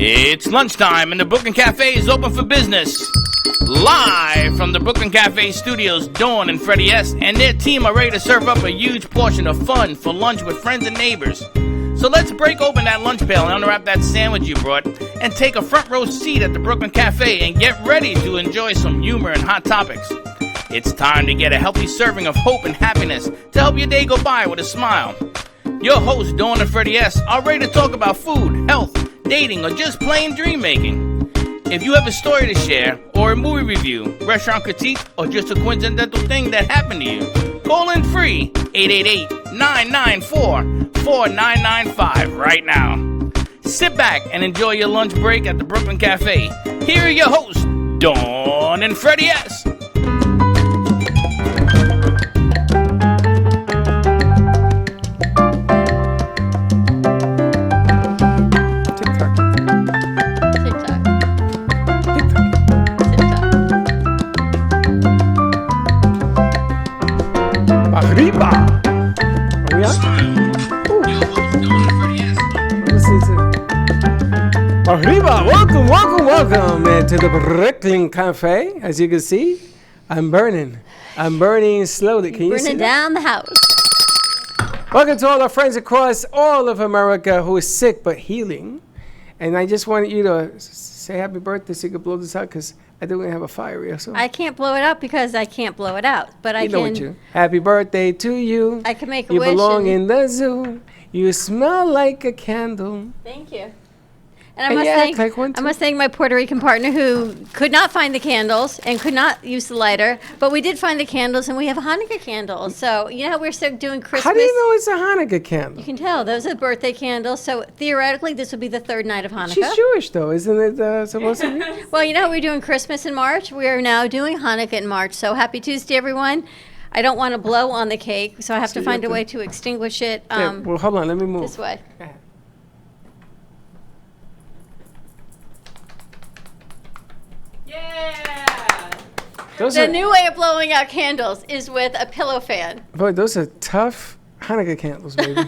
It's lunchtime and the Brooklyn Cafe is open for business. Live from the Brooklyn Cafe studios, Dawn and Freddie S. and their team are ready to serve up a huge portion of fun for lunch with friends and neighbors. So let's break open that lunch pail and unwrap that sandwich you brought and take a front row seat at the Brooklyn Cafe and get ready to enjoy some humor and hot topics. It's time to get a healthy serving of hope and happiness to help your day go by with a smile. Your hosts, Dawn and Freddie S., are ready to talk about food, health, dating, or just plain dream making. If you have a story to share, or a movie review, restaurant critique, or just a coincidental thing that happened to you, call in free 888-994-4995 right now. Sit back and enjoy your lunch break at the Brooklyn Cafe. Here are your hosts, Dawn and Freddie S. Arriba! Are we on? Arriba! Welcome to the Brooklyn Cafe. As you can see, I'm burning slowly. Can you see burning down the house. Welcome to all our friends across all of America who is sick but healing. And I just wanted you to say happy birthday so you can blow this out because I think we have a fire here. So I can't blow it up because I can't blow it out. But I can. Happy birthday to you. I can make a wish. You belong in the zoo. You smell like a candle. Thank you. And I must thank my Puerto Rican partner who could not find the candles and could not use the lighter, but we did find the candles and we have a Hanukkah candle. So you know how we're still doing Christmas? How do you know it's a Hanukkah candle? You can tell. Those are birthday candles. So theoretically, this would be the third night of Hanukkah. She's Jewish though, isn't it supposed to be? Well, you know how we're doing Christmas in March? We are now doing Hanukkah in March. So happy Tuesday, everyone. I don't want to blow on the cake, so I have to find a way to extinguish it. Well, hold on. Let me move. This way. The new way of blowing out candles is with a pillow fan. Boy, those are tough Hanukkah candles, baby.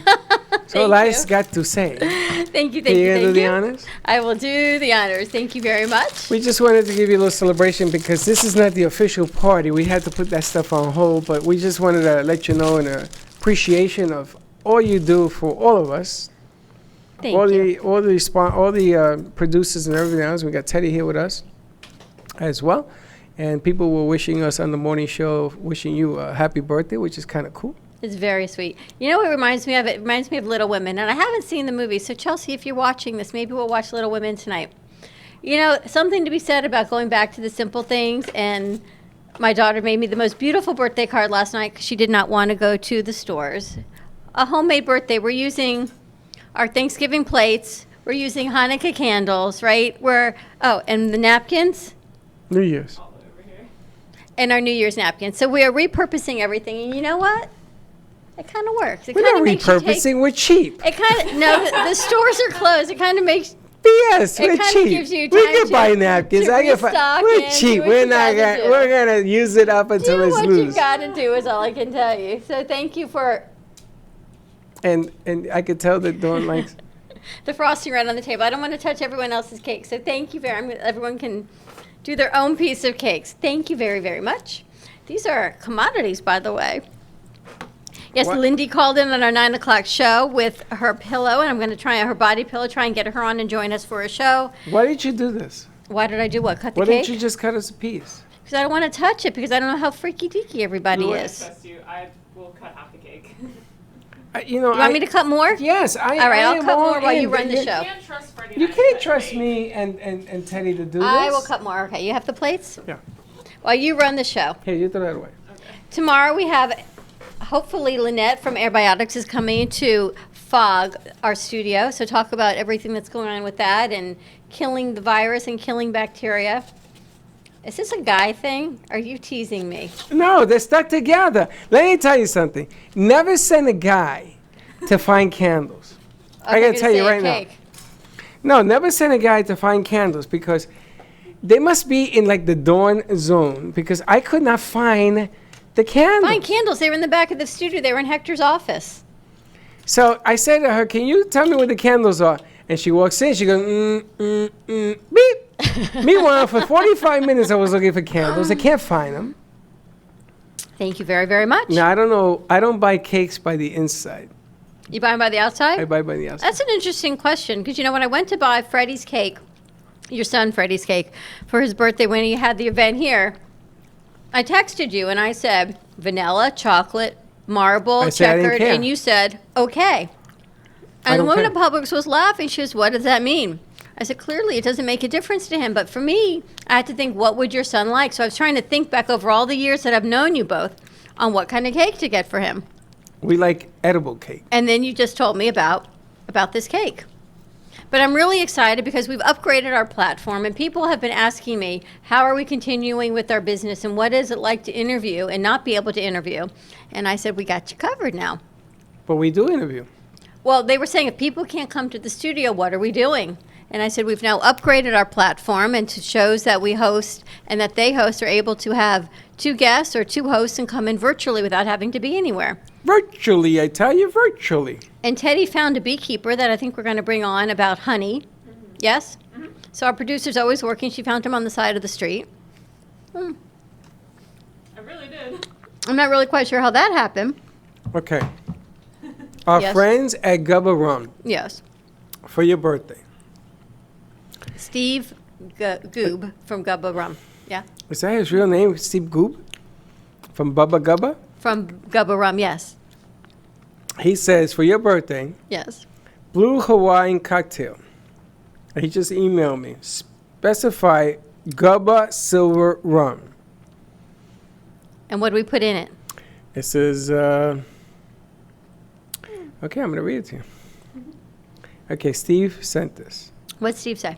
So Elias got to say. Thank you. Can you do the honors? I will do the honors. Thank you very much. We just wanted to give you a little celebration because this is not the official party. We had to put that stuff on hold, but we just wanted to let you know in appreciation of all you do for all of us. Thank you. All the producers and everything else. We got Teddy here with us as well. And people were wishing us on the morning show, wishing you a happy birthday, which is kind of cool. It's very sweet. You know what it reminds me of? It reminds me of Little Women. And I haven't seen the movie. So, Chelsea, if you're watching this, maybe we'll watch Little Women tonight. You know, something to be said about going back to the simple things. And my daughter made me the most beautiful birthday card last night because she did not want to go to the stores. A homemade birthday. We're using our Thanksgiving plates. We're using Hanukkah candles, right? And the napkins. New Year's. And our New Year's napkins. So we are repurposing everything. And you know what? It kind of works. We're not repurposing. We're cheap. It kind of, no, the stores are closed. It kind of makes. Yes, we're cheap. Gives you we can buy napkins. We're cheap. We're gonna use it up until it's loose. What you gotta do is all I can tell you. So thank you for. And I could tell that Dawn likes the frosting right on the table. I don't want to touch everyone else's cake. So thank you very much. Everyone can do their own piece of cakes. Thank you very, very much. These are commodities, by the way. Yes, what? Lindy called in on our 9 o'clock show with her pillow, and I'm going to try her body pillow, try and get her on and join us for a show. Why did you do this? Why did I do what? Cut the cake? Why didn't you just cut us a piece? Because I don't want to touch it, because I don't know how freaky deaky everybody is. I trust you. I will cut half the cake. You want me to cut more? Yes. All right, I'll cut more while you run the show. You can't trust Freddie. You can't trust me and Teddy to do this. I will cut more. Okay, you have the plates? Yeah. While you run the show. Here, you throw that away. Okay. Tomorrow we have, hopefully Lynette from Airbiotics is coming to fog our studio. So talk about everything that's going on with that and killing the virus and killing bacteria. Is this a guy thing? Are you teasing me? No, they're stuck together. Let me tell you something. Never send a guy to find candles. I gotta tell you right now. No, never send a guy to find candles because they must be in like the Dawn zone because I could not find the candles. Find candles. They were in the back of the studio. They were in Hector's office. So I said to her, can you tell me where the candles are? And she walks in, she goes, beep. Meanwhile, for 45 minutes, I was looking for candles. I can't find them. Thank you very, very much. Now, I don't know. I don't buy cakes by the inside. You buy them by the outside? I buy by the outside. That's an interesting question because, when I went to buy Freddie's cake, your son Freddie's cake, for his birthday when he had the event here, I texted you and I said vanilla, chocolate, marble, checkered, and you said, okay. And the woman at Publix was laughing. She goes, what does that mean? I said, clearly it doesn't make a difference to him. But for me, I had to think, what would your son like? So I was trying to think back over all the years that I've known you both on what kind of cake to get for him. We like edible cake. And then you just told me about this cake. But I'm really excited because we've upgraded our platform and people have been asking me, how are we continuing with our business and what is it like to interview and not be able to interview? And I said, we got you covered now. But we do interview. Well, they were saying, if people can't come to the studio, what are we doing? And I said, we've now upgraded our platform and to shows that we host and that they host are able to have 2 guests or 2 hosts and come in virtually without having to be anywhere. Virtually, I tell you, virtually. And Teddy found a beekeeper that I think we're going to bring on about honey. Mm-hmm. Yes? Mm-hmm. So our producer's always working. She found him on the side of the street. I really did. I'm not really quite sure how that happened. Okay. Our Yes. friends at Gubba Rum, Yes. for your birthday. Steve Goob from Gubba Rum. Yeah? Is that his real name, Steve Goob? From Bubba Gubba? From Gubba Rum, yes. He says, for your birthday, Yes. Blue Hawaiian cocktail. And he just emailed me. Specify Gubba Silver Rum. And what do we put in it? It says, okay, I'm going to read it to you. Okay, Steve sent this. What'd Steve say?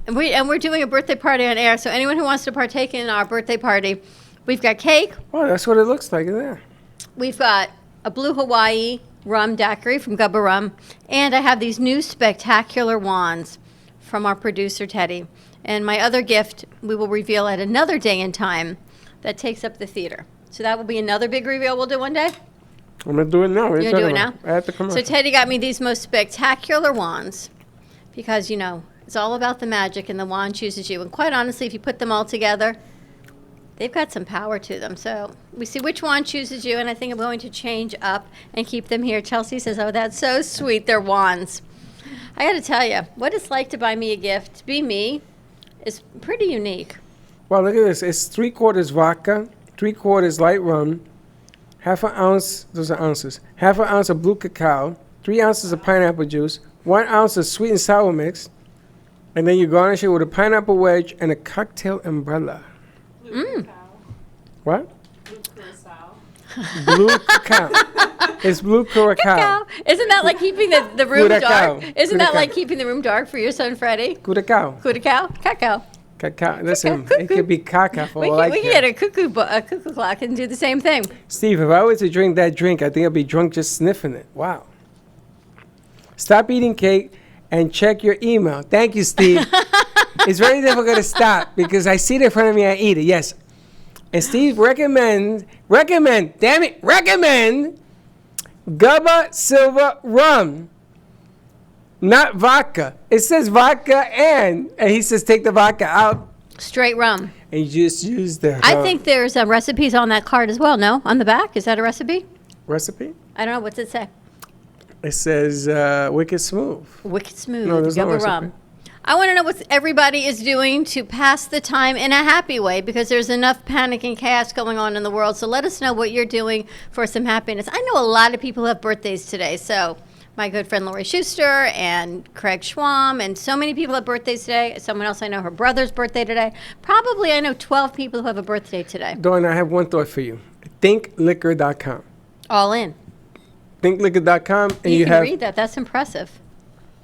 And we're doing a birthday party on air, so anyone who wants to partake in our birthday party, we've got cake. Oh, that's what it looks like in there. We've got a Blue Hawaii rum daiquiri from Gubba Rum, and I have these new spectacular wands from our producer, Teddy. And my other gift we will reveal at another day and time that takes up the theater. So that will be another big reveal we'll do one day. I'm going to do it now. You're going to do it now? I have to come So Teddy got me these most spectacular wands because, it's all about the magic and the wand chooses you. And quite honestly, if you put them all together, they've got some power to them. So we see which wand chooses you, and I think I'm going to change up and keep them here. Chelsea says, oh, that's so sweet. They're wands. I got to tell you, what it's like to buy me a gift, to be me, is pretty unique. Well, look at this. It's 3/4 vodka, 3/4 light rum, half an ounce, those are ounces, half an ounce of blue cacao, 3 ounces of pineapple juice, 1 ounce of sweet and sour mix, and then you garnish it with a pineapple wedge and a cocktail umbrella. Blue cacao. What? Blue curacao. Blue cacao. It's blue curacao. Cacao. Isn't that like keeping the room Curacao. dark? Isn't that Curacao. like keeping the room dark for your son, Freddie? Curacao. Cacao? Cacao. Cacao. Listen, Cuckoo. it could be caca for We all can, I we can care. get a cuckoo clock and do the same thing. Steve, if I was to drink that drink, I think I'd be drunk just sniffing it. Wow. Stop eating cake and check your email. Thank you, Steve. It's very difficult to stop because I see it in front of me, I eat it. Yes. And Steve recommend Gubba Silver Rum, not vodka. It says vodka and he says take the vodka out Straight rum. and you just use the I think there's recipes on that card as well, no? On the back? Is that a recipe? recipe. I don't know. What's it say? It says Wicked Smooth. Wicked smooth. No, there's no Gubba recipe. rum. I want to know what everybody is doing to pass the time in a happy way because there's enough panic and chaos going on in the world. So let us know what you're doing for some happiness. I know a lot of people have birthdays today. So my good friend Lori Schuster and Craig Schwam and so many people have birthdays today. Someone else I know, her brother's birthday today. Probably I know 12 people who have a birthday today. Dawn, I have one thought for you. Thinkliquor.com. All in. Thinkliquor.com, and You you can have read that. That's impressive.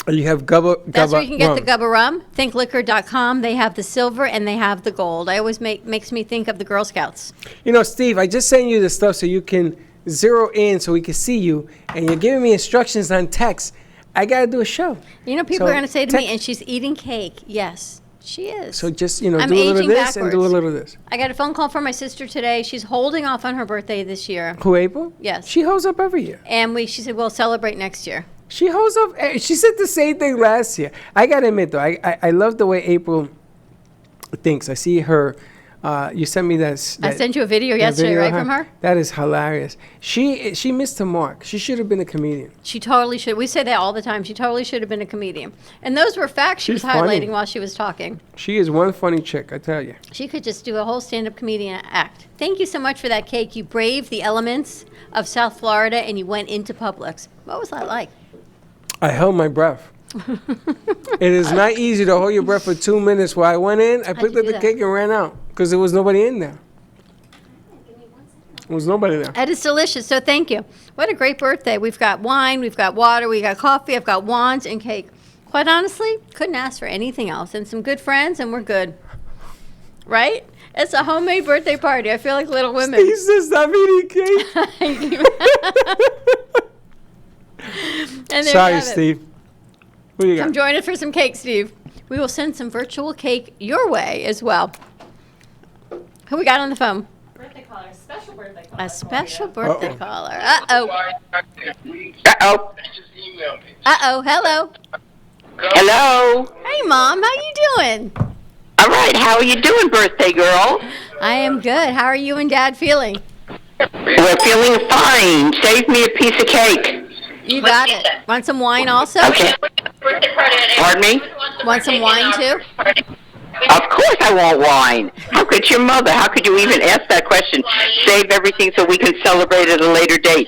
Gubba. That's where you can get rum. the Gubba Rum. Thinkliquor.com. They have the silver and they have the gold. I always makes me think of the Girl Scouts. You know, Steve, I just sent you the stuff so you can zero in so we can see you, and you're giving me instructions on text. I got to do a show. You know, people So are going to say to me, tech- and she's eating cake. Yes, she is. So just, I'm do a little aging this and do a backwards. little this. I got a phone call from my sister today. She's holding off on her birthday this year. Who, April? Yes. She holds up every year. And she said, we'll celebrate next year. She holds up. She said the same thing last year. I gotta admit though, I love the way April thinks. I see her. You sent me that. I sent you a video yesterday, video right, of from her? That is hilarious. She missed the mark. She should have been a comedian. She totally should. We say that all the time. She totally should have been a comedian. And those were facts she was She's funny. highlighting while she was talking. She is one funny chick, I tell you. She could just do a whole stand-up comedian act. Thank you so much for that cake. You braved the elements of South Florida and you went into Publix. What was that like? I held my breath. It is not easy to hold your breath for 2 minutes. While I went in, I picked you up do the that? cake and ran out because there was nobody in there. There was nobody there. That is delicious, so thank you. What a great birthday. We've got wine, we've got water, we got coffee, I've got wands and cake. Quite honestly, couldn't ask for anything else. And some good friends, and we're good. Right? It's a homemade birthday party. I feel like Little Women. He says, "Stop eating cake." Thank you. And there you Sorry, have it. Steve. What do you Come got? join us for some cake, Steve. We will send some virtual cake your way as well. Who we got on the phone? Birthday caller, special birthday caller. A special for birthday Uh-oh. caller. Uh-oh. Uh-oh. Uh-oh. Hello. Hello. Hey, Mom. How you doing? All right, how are you doing, birthday girl? I am good. How are you and Dad feeling? We're feeling fine. Save me a piece of cake. You got it. Want some wine also? Okay. Pardon me? Want some wine too? Of course I want wine. How could your mother? How could you even ask that question? Save everything so we can celebrate at a later date.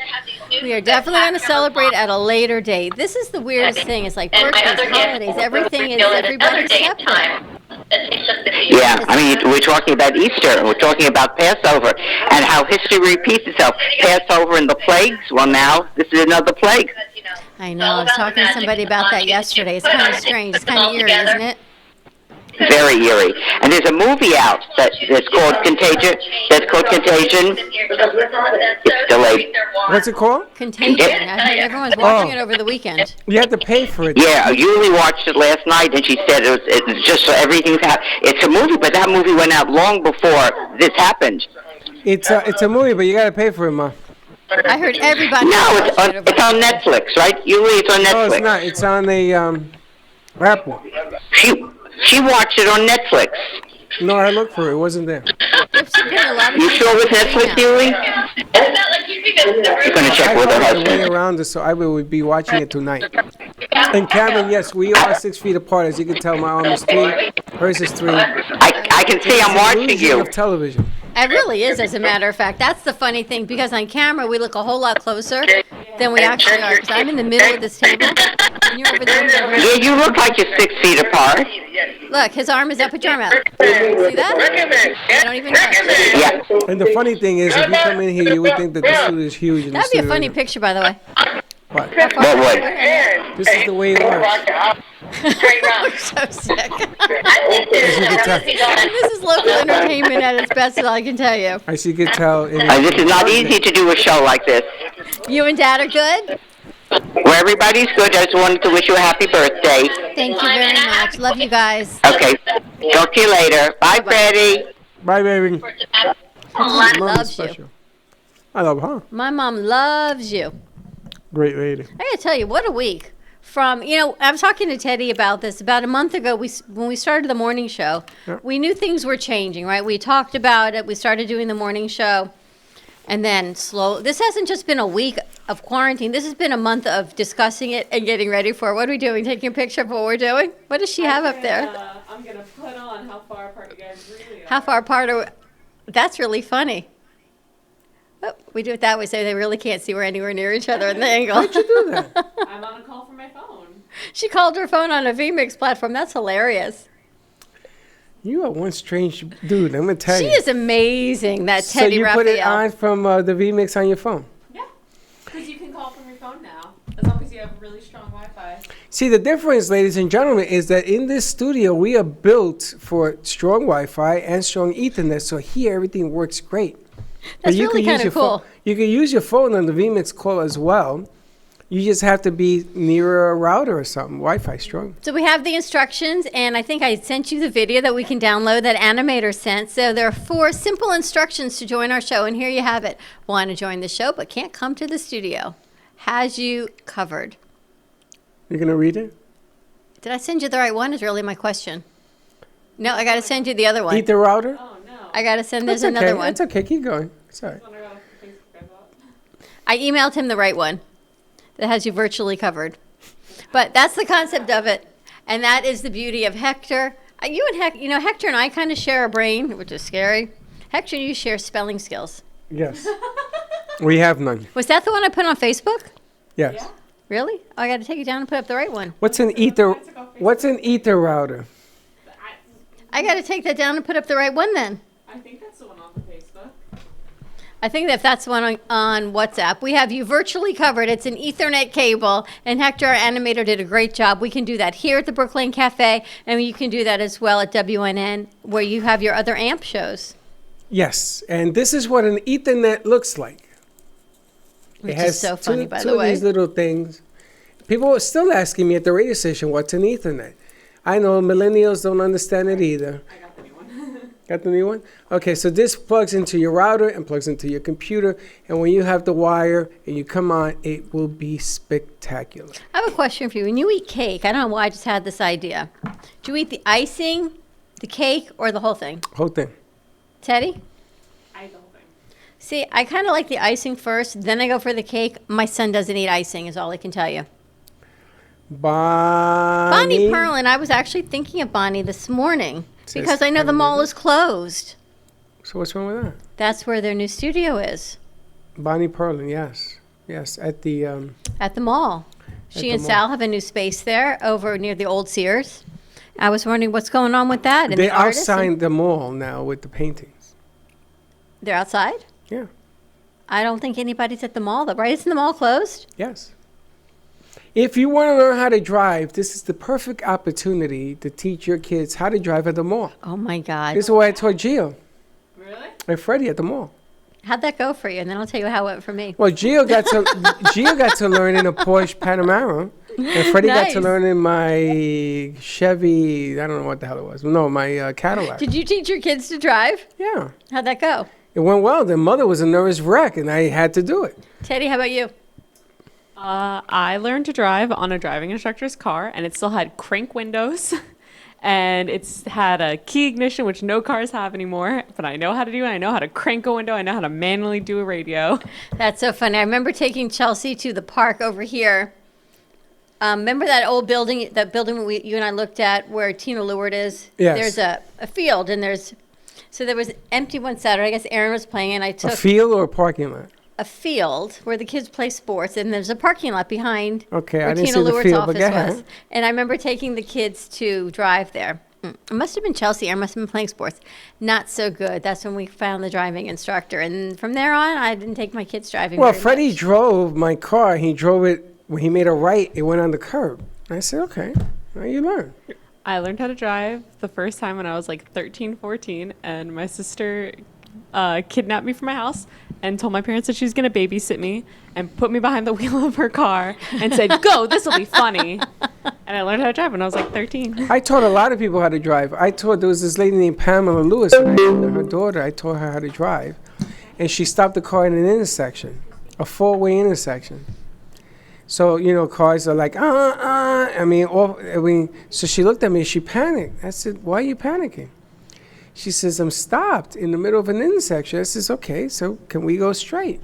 We are definitely going to celebrate at a later date. This is the weirdest thing. It's like birthdays, holidays, everything is everybody separate. Yeah, I mean, we're talking about Easter. We're talking about Passover and how history repeats itself. Passover and the plagues. Well, now this is another plague. I know. I was talking to somebody about that yesterday. It's kind of strange. It's kind of eerie, isn't it? Very eerie. And there's a movie out that's called Contagion. It's delayed. What's it called? Contagion. I heard everyone's watching it over the weekend. You had to pay for it. Yeah, Yuli watched it last night, and she said it's just so everything's happened. It's a movie, but that movie went out long before this happened. It's a movie, but you got to pay for it, Ma. I heard everybody. No, watched it over it's on Netflix, right? Yuli, it's on No, Netflix. it's not. It's on the Apple. She watched it on Netflix. No, I looked for it. It wasn't there. There's been a lot of You sure it was Netflix, Yuli? You're going to check I with her found a way husband. around it, so I would be watching it tonight. And Cameron, yes, we are 6 feet apart. As you can tell, my arm is 3, hers is 3. I can see I'm watching Illusion you. of television. It really is, as a matter of fact. That's the funny thing, because on camera we look a whole lot closer than we actually are. Because I'm in the middle of this table, and you're over there. Yeah, you look like you're 6 feet apart. Look, his arm is up. Put your arm out. See that? I don't even touch. Yeah. And the funny thing is, if you come in here, you would think that the studio is huge. And the That'd be a studio funny is- picture, by the way. What? What would? This is the way it works. We're so sick. As you can tell, This is local entertainment at its best, I can tell you. as you can tell, This is not easy to do a show like this. You and Dad are good? Where everybody's good, I just wanted to wish you a happy birthday. Thank you very much. Love you guys. Okay. Talk to you later. Bye, Freddie. Bye, baby. Mom Mom is loves you. special. I love her. My mom loves you. Great lady. I gotta tell you, what a week. From, I was talking to Teddy about this. About a month ago, when we started the morning show, Yeah. we knew things were changing, right? We talked about it. We started doing the morning show. And then this hasn't just been a week of quarantine. This has been a month of discussing it and getting ready for it. What are we doing? Taking a picture of what we're doing? What does she have up there? I'm going to put on how far apart you guys really are. How far apart are we? That's really funny. Oh, we do it that way so they really can't see we're anywhere near each other in the angle. How'd you do that? I'm on a call from my phone. She called her phone on a vMix platform. That's hilarious. You are one strange dude. I'm gonna tell She you. is amazing, that So Teddy you Raphael. put it on from the vMix on your phone. Yeah. Because you can call from your phone now, as long as you have really strong Wi-Fi. See, the difference, ladies and gentlemen, is that in this studio we are built for strong Wi-Fi and strong Ethernet. So here everything works great. But That's really can use kinda your phone- cool. You can use your phone on the vMix call as well. You just have to be near a router or something. Wi-Fi strong. So we have the instructions, and I think I sent you the video that we can download that Animator sent. So there are 4 simple instructions to join our show, and here you have it. Want to join the show but can't come to the studio. Has you covered. You going to read it? Did I send you the right one is really my question. No, I got to send you the other one. Eat the router? Oh, no. I got to send, there's That's okay. another one. That's okay. Keep going. Sorry. I emailed him the right one that has you virtually covered. But that's the concept of it. And that is the beauty of Hector. Hector and I kind of share a brain, which is scary. Hector and you share spelling skills. Yes. We have none. Was that the one I put on Facebook? Yes. Yeah. Really? Oh, I got to take it down and put up the right one. What's an ether? What's an ether router? I got to take that down and put up the right one then. I think that's the one on the Facebook. I think that if that's the one on WhatsApp, we have you virtually covered. It's an Ethernet cable, and Hector, our animator, did a great job. We can do that here at the Brooklyn Cafe, and you can do that as well at WNN, where you have your other AMP shows. Yes, and this is what an Ethernet looks like. Which is so funny, by the two way. of these little things. People are still asking me at the radio station, what's an Ethernet? I know millennials don't understand it either. I got the new one. Got the new one? Okay, so this plugs into your router and plugs into your computer, and when you have the wire and you come on, it will be spectacular. I have a question for you. When you eat cake, I don't know why I just had this idea. Do you eat the icing, the cake, or the whole thing? Whole thing. Teddy? I don't think. See, I kind of like the icing first, then I go for the cake. My son doesn't eat icing, is all I can tell you. Bonnie Perlin. I was actually thinking of Bonnie this morning Says because I know the mall is closed. So what's wrong with that? That's where their new studio is, Bonnie Perlin, yes. Yes, at the, at the mall. She the and mall. Sal have a new space there over near the old Sears. I was wondering what's going on with that. And they the artists and- outsigned the mall now with the paintings. They're outside? Yeah, I don't think anybody's at the mall, though, right? Isn't the mall closed? yes. If you want to learn how to drive, this is the perfect opportunity to teach your kids how to drive at the mall. Oh, my God. This is why I taught Gio Really? and Freddie at the mall. How'd that go for you? And then I'll tell you how it went for me. Well, Gio got to learn in a Porsche Panamera, and Freddie got to Nice. learn in my Chevy. I don't know what the hell it was. No, my Cadillac. Did you teach your kids to drive? Yeah, How'd that go? it went well. Their mother was a nervous wreck, and I had to do it. Teddy, how about you? I learned to drive on a driving instructor's car, and it still had crank windows, and it's had a key ignition, which no cars have anymore. But I know how to do it. I know how to crank a window. I know how to manually do a radio. That's so funny. I remember taking Chelsea to the park over here. Remember that old building, you and I looked at where Tina Leward is? Yes. There's a field, and so there was empty one Saturday. I guess Aaron was playing, and I A took field or a parking lot? a field where the kids play sports, and there's a parking lot behind Okay, where I didn't Tina see the Leward's field, but office go was. ahead. And I remember taking the kids to drive there. It must have been Chelsea. Aaron must have been playing sports. Not so good. That's when we found the driving instructor. And from there on, I didn't take my kids driving Well, very Freddie much. drove my car. He drove it when he made a right. It went on the curb. I said, okay, now you learn. I learned how to drive the first time when I was like 13, 14, and my sister kidnapped me from my house and told my parents that she was going to babysit me and put me behind the wheel of her car and said, go, this will be funny. And I learned how to drive when I was like 13. I taught a lot of people how to drive. There was this lady named Pamela Lewis, and her daughter, I taught her how to drive. And she stopped the car in an intersection, a four-way intersection. So, cars are like, so she looked at me, she panicked. I said, why are you panicking? She says, I'm stopped in the middle of an intersection. I says, okay, so can we go straight?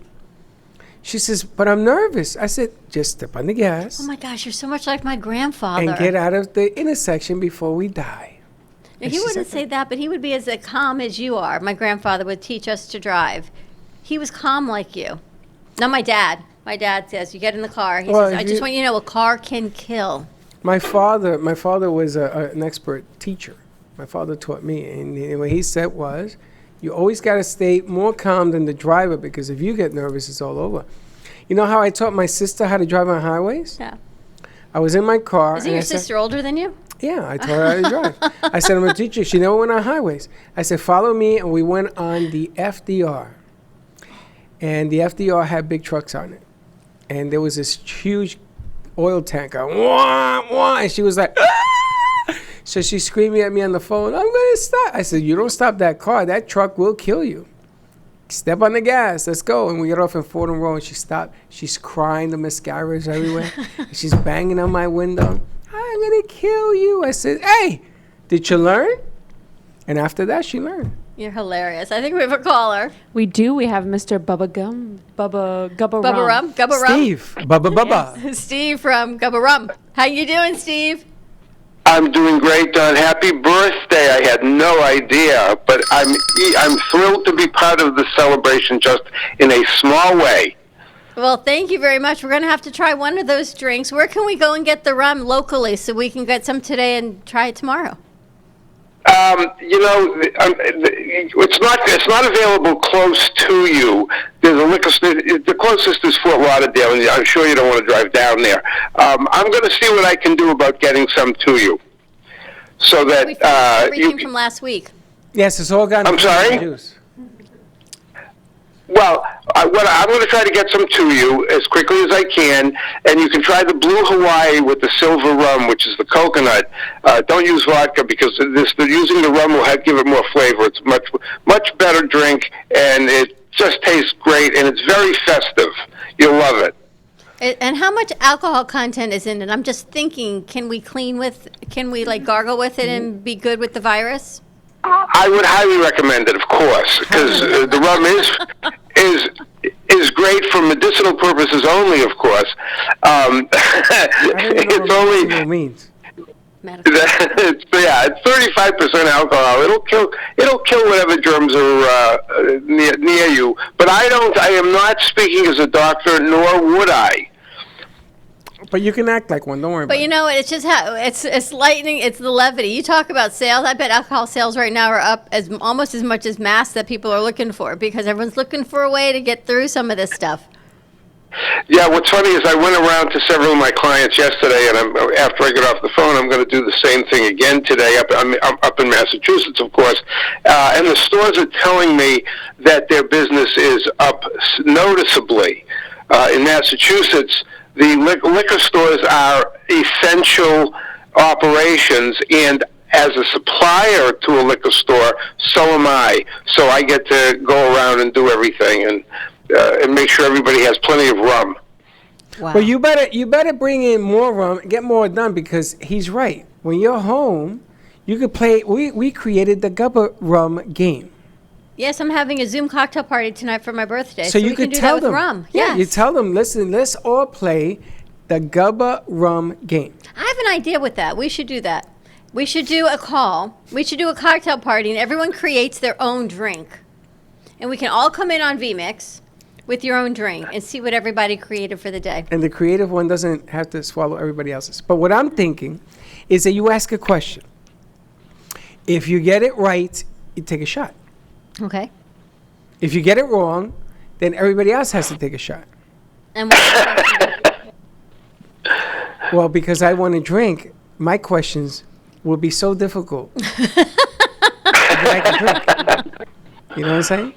She says, but I'm nervous. I said, just step on the gas Oh my gosh, you're so much like my grandfather. and get out of the intersection before we die. Now, And he she wouldn't said say that, but he would be as calm as you are. My grandfather would teach us to drive. He was calm like you. Not my dad. My dad says, you get in the car. He Well, says, I if just you- want you to know a car can kill. My father was an expert teacher. My father taught me, and what he said was, you always got to stay more calm than the driver, because if you get nervous, it's all over. You know how I taught my sister how to drive on highways? Yeah. I was in my car. Isn't and your I said, sister older than you? yeah, I taught her how to drive. I said, I'm going to teach you. She never went on highways. I said, follow me, and we went on the FDR. And the FDR had big trucks on it. And there was this huge oil tanker. Wah, wah, and she was like, ah! So she's screaming at me on the phone, I'm going to stop. I said, you don't stop that car. That truck will kill you. step on the gas, let's go. And we get off in Fordham Road, and she stopped. She's crying, the mascara is everywhere. She's banging on my window. I'm going to kill you. I said, hey, did you learn? And after that, she learned. You're hilarious. I think we have a caller. We do. We have Mr. Bubba Gum. Gubba Bubba Rum. Gubba Rum. Steve. Bubba. Yes. Steve from Gubba Rum. How you doing, Steve? I'm doing great, Don. Happy birthday. I had no idea, but I'm thrilled to be part of the celebration just in a small way. Well, thank you very much. We're going to have to try one of those drinks. Where can we go and get the rum locally so we can get some today and try it tomorrow? It's not available close to you. There's a liquor store. The closest is Fort Lauderdale, and I'm sure you don't want to drive down there. I'm going to see what I can do about getting some to you, so that We finished everything from last week. Yes, it's all gone. I'm sorry? Juice. Well, I'm going to try to get some to you as quickly as I can, and you can try the Blue Hawaii with the silver rum, which is the coconut. Don't use vodka because using the rum will give it more flavor. It's much better drink, and it just tastes great, and it's very festive. You'll love it. And how much alcohol content is in it? I'm just thinking, can we like gargle with it and be good with the virus? I would highly recommend it, of course, because the rum is great for medicinal purposes only, of course. It's only means. it's 35% alcohol. It'll kill whatever germs are near you. But I am not speaking as a doctor, nor would I. But you can act like one. Don't worry about it. But you know, it's just it's lightning. It's the levity. You talk about sales. I bet alcohol sales right now are up almost as much as masks that people are looking for, because everyone's looking for a way to get through some of this stuff. Yeah, what's funny is I went around to several of my clients yesterday, and after I get off the phone, I'm going to do the same thing again today. I'm up in Massachusetts, of course, and the stores are telling me that their business is up noticeably. In Massachusetts, the liquor stores are essential operations, and as a supplier to a liquor store, so am I. So I get to go around and do everything and make sure everybody has plenty of rum. Wow. Well, you better bring in more rum, get more done, because he's right. When you're home, you could play. We created the Gubba Rum game. Yes, I'm having a Zoom cocktail party tonight for my birthday. So you we could can do tell that them. with rum. Yeah, Yes. you tell them. Listen, let's all play the Gubba Rum game. I have an idea with that. We should do that. We should do a call. We should do a cocktail party, and everyone creates their own drink. And we can all come in on VMix with your own drink and see what everybody created for the day. And the creative one doesn't have to swallow everybody else's. But what I'm thinking is that you ask a question. If you get it right, you take a shot. Okay. If you get it wrong, then everybody else has to take a shot. And Well, because I want to drink, my questions will be so difficult. that I can drink. You know what I'm saying?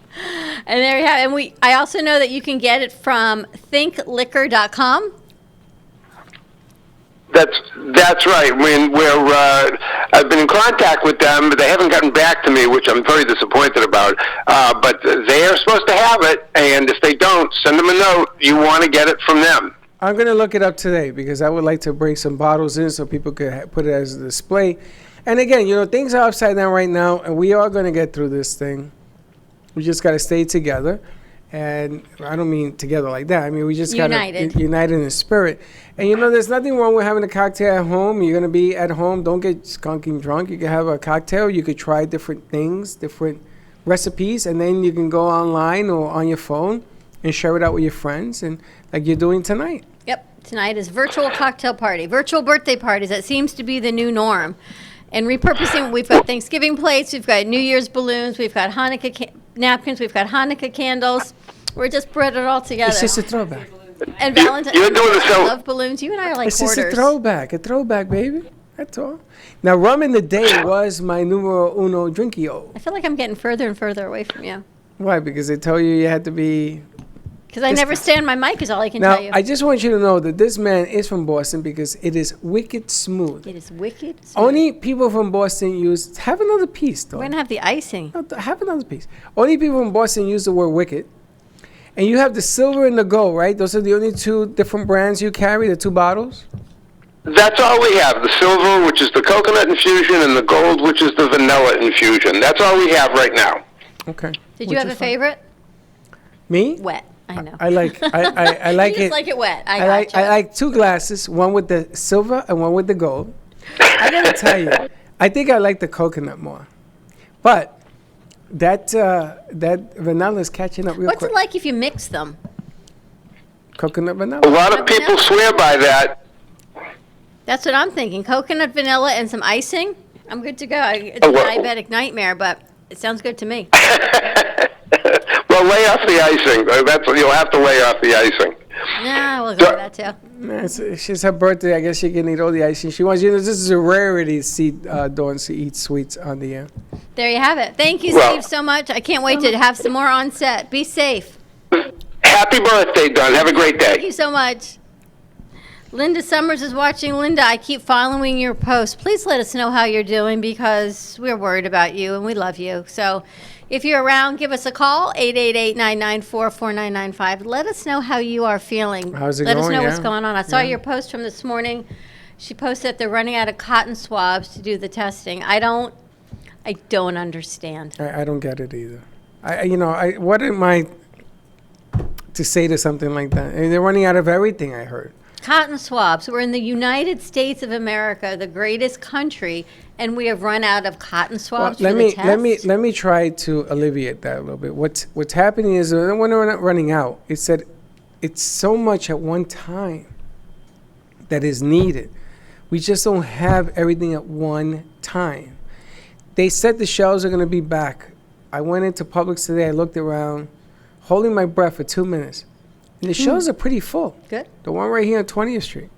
And there you have it. And I also know that you can get it from thinkliquor.com. That's right. I've been in contact with them, but they haven't gotten back to me, which I'm very disappointed about. But they are supposed to have it, and if they don't, send them a note. You want to get it from them. I'm going to look it up today because I would like to bring some bottles in so people could put it as a display. And again, things are upside down right now, and we are going to get through this thing. We just got to stay together. And I don't mean together like that. I mean, we just got to unite in the spirit. And, there's nothing wrong with having a cocktail at home. You're going to be at home. Don't get skunking drunk. You can have a cocktail. You could try different things, different recipes, and then you can go online or on your phone and share it out with your friends, and like you're doing tonight. Yep. Tonight is virtual cocktail party, virtual birthday parties. That seems to be the new norm. And repurposing, we've got Thanksgiving plates, we've got New Year's balloons, we've got Hanukkah napkins, we've got Hanukkah candles. We're just put it all together. It's just a throwback. And Valentine's. You're doing the show. I love balloons. You and I are like It's hoarders. just a throwback, baby. That's all. Now, rum in the day was my numero uno drinkio. I feel like I'm getting further and further away from you. Why? Because they told you had to be Because I never stay on my mic is all I can Now, tell you. I just want you to know that this man is from Boston because it is wicked smooth. It is wicked smooth. Only people from Boston use... Have another piece, though. We're going to have the icing. No, have another piece. Only people from Boston use the word wicked. And you have the silver and the gold, right? Those are the only two different brands you carry, the two bottles? That's all we have. The silver, which is the coconut infusion, and the gold, which is the vanilla infusion. That's all we have right now. Okay. Did you have a favorite? Me? Wet. I know. I like I like you it. just like it wet. I like two glasses, one with the silver and one with the gold. I gotta tell you, I think I like the coconut more, but that vanilla is catching up real What's quick. it like if you mix them? Coconut A vanilla. lot of people swear by that. That's what I'm thinking. Coconut, vanilla, and some icing. I'm good to go. It's Oh, a well. diabetic nightmare, but it sounds good to me. Well, lay off the icing. You'll have to lay off the icing. Nah, we'll go with that too. Nah, she's her birthday. I guess she can eat all the icing she wants. You know, this is a rarity to see Dawn eat sweets on the air. There you have it. Thank you, Well- Steve, so much. I can't wait to have some more on set. Be safe. Happy birthday, Don. Have a great Thank day. you so much. Linda Summers is watching. Linda, I keep following your posts. Please let us know how you're doing because we're worried about you and we love you. So if you're around, give us a call, 888-994-4995. Let us know how you are feeling. How's it Let us going? know what's Yeah. going on. I saw Yeah. your post from this morning. She posted that they're running out of cotton swabs to do the testing. I don't understand. I don't get it either. What am I to say to something like that? I mean, they're running out of everything, I heard. Cotton swabs. We're in the United States of America, the greatest country, and we have run out of cotton swabs for the test. let me try to alleviate that a little bit. What's happening is when we're not running out, it said it's so much at one time that is needed. We just don't have everything at one time. They said the shelves are going to be back. I went into Publix today. I looked around, holding my breath for 2 minutes. And the shelves are pretty full. Good. The one right here on 20th Street.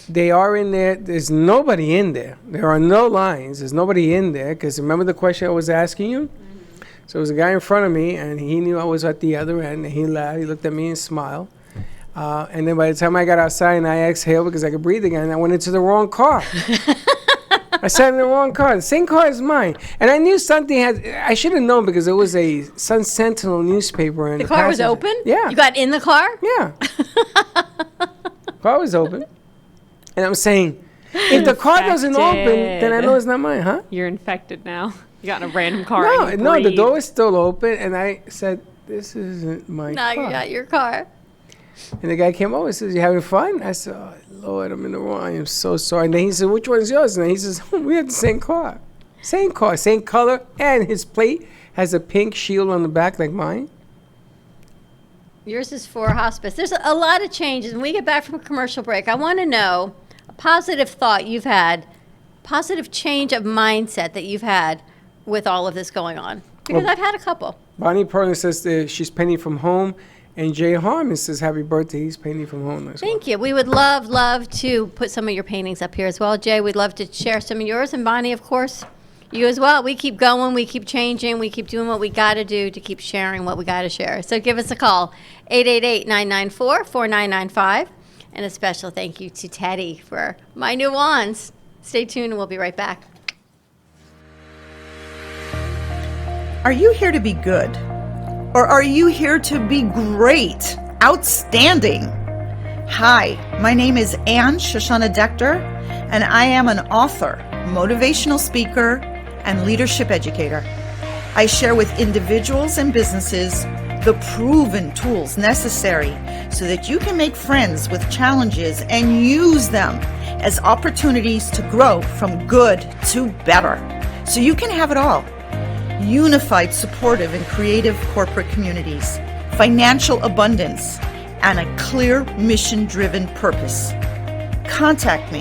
They are in there. There's nobody in there. There are no lines. There's nobody in there. Because remember the question I was asking you? So there was a guy in front of me, and he knew I was at the other end. And he laughed. He looked at me and smiled. And then by the time I got outside and I exhaled because I could breathe again, I went into the wrong car. I sat in the wrong car. The same car as mine. And I knew something I should have known because there was a Sun Sentinel newspaper in the The car was passenger. open? Yeah. You got in the car? Yeah. Car was open. And I'm saying, if the car doesn't open, then I know it's not mine, huh? You're infected now. You got in a random car. No, and you no, the breathe. door is still open. And I said, this isn't my Now car. you got your car. And the guy came over and says, you having fun? I said, oh, Lord, I'm in the wrong. I am so sorry. And then he said, which one's yours? And he says, we have the same car. Same car, same color. And his plate has a pink shield on the back like mine. Yours is for hospice. There's a lot of changes. When we get back from a commercial break, I want to know a positive thought you've had, positive change of mindset that you've had with all of this going on. Because Well- I've had a couple. Bonnie Perlin says that she's painting from home. And Jay Harmon says, happy birthday. He's painting from home as well. Thank you. We would love to put some of your paintings up here as well. Jay, we'd love to share some of yours. And Bonnie, of course, you as well. We keep going. We keep changing. We keep doing what we got to do to keep sharing what we got to share. So give us a call, 888-994-4995. And a special thank you to Teddy for my new wands. Stay tuned and we'll be right back. Are you here to be good? Or are you here to be great, outstanding? Hi, my name is Anne Shoshana Dector, and I am an author, motivational speaker, and leadership educator. I share with individuals and businesses the proven tools necessary so that you can make friends with challenges and use them as opportunities to grow from good to better, so you can have it all. Unified, supportive, and creative corporate communities, financial abundance, and a clear mission-driven purpose. Contact me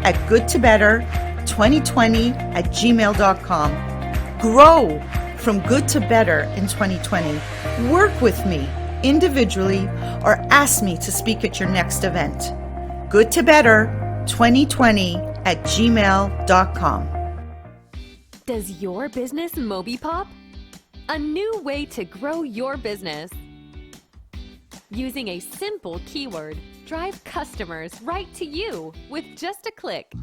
at goodtobetter2020@gmail.com. Grow from good to better in 2020. Work with me individually or ask me to speak at your next event. goodtobetter2020@gmail.com. Does your business Moby Pop? A new way to grow your business. Using a simple keyword, drive customers right to you with just a click.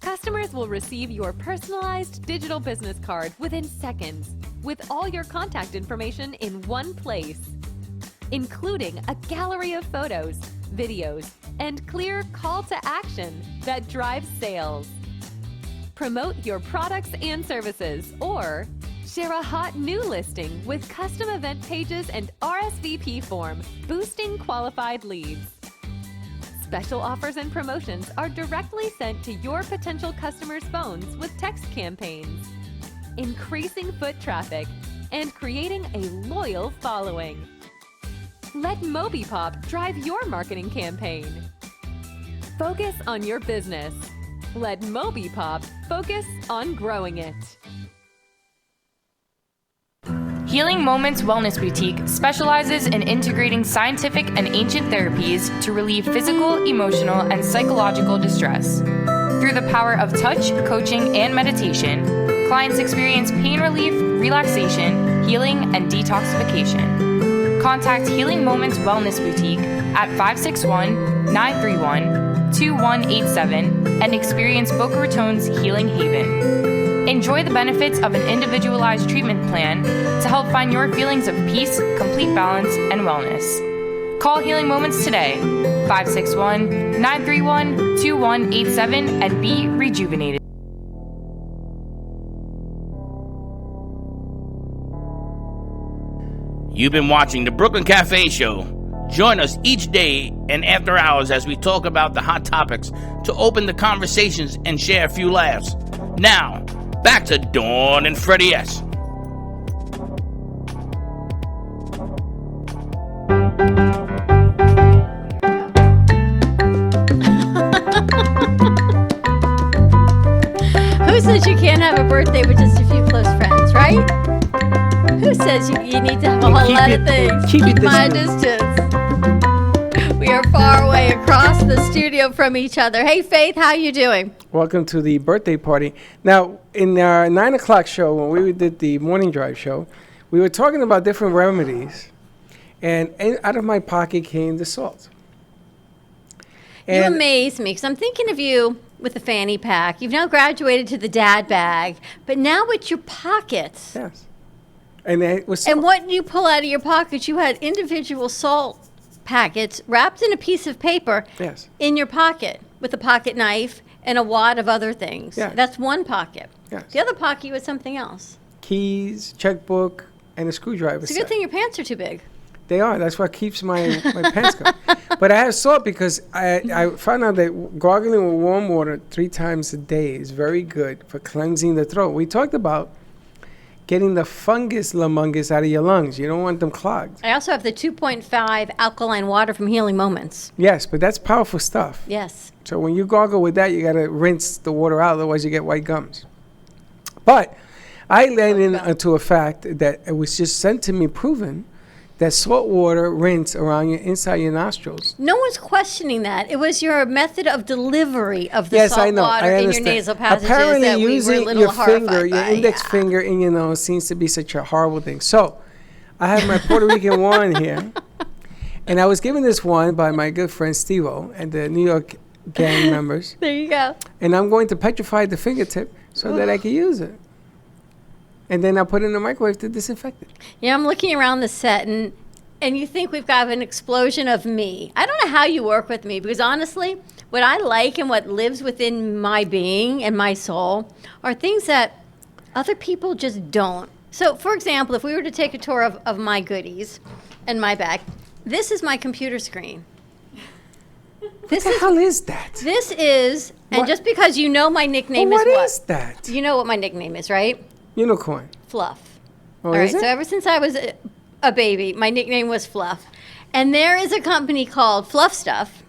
Customers will receive your personalized digital business card within seconds, with all your contact information in one place, including a gallery of photos, videos, and clear call to action that drives sales. Promote your products and services, or share a hot new listing with custom event pages and RSVP form, boosting qualified leads. Special offers and promotions are directly sent to your potential customers' phones with text campaigns, increasing foot traffic and creating a loyal following. Let MobiPop drive your marketing campaign. Focus on your business. Let MobiPop focus on growing it. Healing Moments Wellness Boutique specializes in integrating scientific and ancient therapies to relieve physical, emotional, and psychological distress. Through the power of touch, coaching, and meditation, clients experience pain relief, relaxation, healing, and detoxification. Contact Healing Moments Wellness Boutique at 561-931-2187 and experience Boca Raton's Healing Haven. Enjoy the benefits of an individualized treatment plan to help find your feelings of peace, complete balance, and wellness. Call Healing Moments today, 561-931-2187, and be rejuvenated. You've been watching the Brooklyn Cafe Show. Join us each day and after hours as we talk about the hot topics to open the conversations and share a few laughs. Now, back to Dawn and Freddie S. Who says you can't have a birthday with just a few close friends, right? Who says you need to have a whole lot of things? Keep my distance. We are far away across the studio from each other. Hey, Faith, how you doing? Welcome to the birthday party. Now, in our 9 o'clock show, when we did the morning drive show, we were talking about different remedies, and out of my pocket came the salt. You amaze me, because I'm thinking of you with the fanny pack. You've now graduated to the dad bag, but now with your pockets. Yes. And it was salt. And what you pull out of your pockets, you had individual salt packets wrapped in a piece of paper in your pocket with a pocket knife and a wad of other things. Yes. That's one pocket. Yes. The other pocket was something else. Keys, checkbook, and a screwdriver It's a set. good thing your pants are too big. They are. That's what keeps my pants going. But I have salt because I found out that gargling with warm water 3 times a day is very good for cleansing the throat. We talked about getting the fungus lamungus out of your lungs. You don't want them clogged. I also have the 2.5 alkaline water from Healing Moments. Yes, but that's powerful stuff. Yes. So when you gargle with that, you got to rinse the water out, otherwise you get white gums. But I led into a fact that it was just sent to me, proven, that salt water rinse around inside your nostrils. No one's questioning that. It was your method of delivery of the salt water in your nasal passages Apparently that we were a using little your horrified finger, your by. index finger in your nose seems to be such a horrible thing. So I have my Puerto Rican wand here, and I was given this wand by my good friend Steve-O and the New York gang members. There you go. And I'm going to petrify the fingertip so that I can use it. And then I'll put it in the microwave to disinfect it. Yeah, I'm looking around the set, and you think we've got an explosion of me. I don't know how you work with me, because honestly, what I like and what lives within my being and my soul are things that other people just don't. So, for example, if we were to take a tour of my goodies and my bag, this is my computer screen. What the hell is that? This is, and just because you know my nickname Well, is what is that? You know what my nickname is, right? Unicorn. Fluff. Oh, All right, is it? so ever since I was a baby, my nickname was Fluff. And there is a company called Fluff Stuff,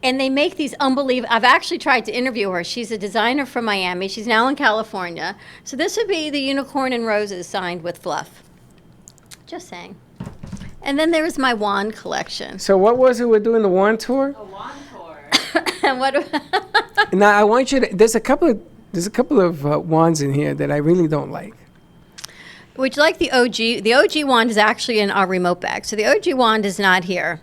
and they make these unbelievable. I've actually tried to interview her. She's a designer from Miami. She's now in California. So this would be the unicorn and roses signed with Fluff. Just saying. And then there is my wand collection. So what was it we're doing, the wand tour? A wand tour. And what? Now I want you to. There's a couple of wands in here that I really don't like. Would you like the OG? The OG wand is actually in our remote bag. So the OG wand is not here.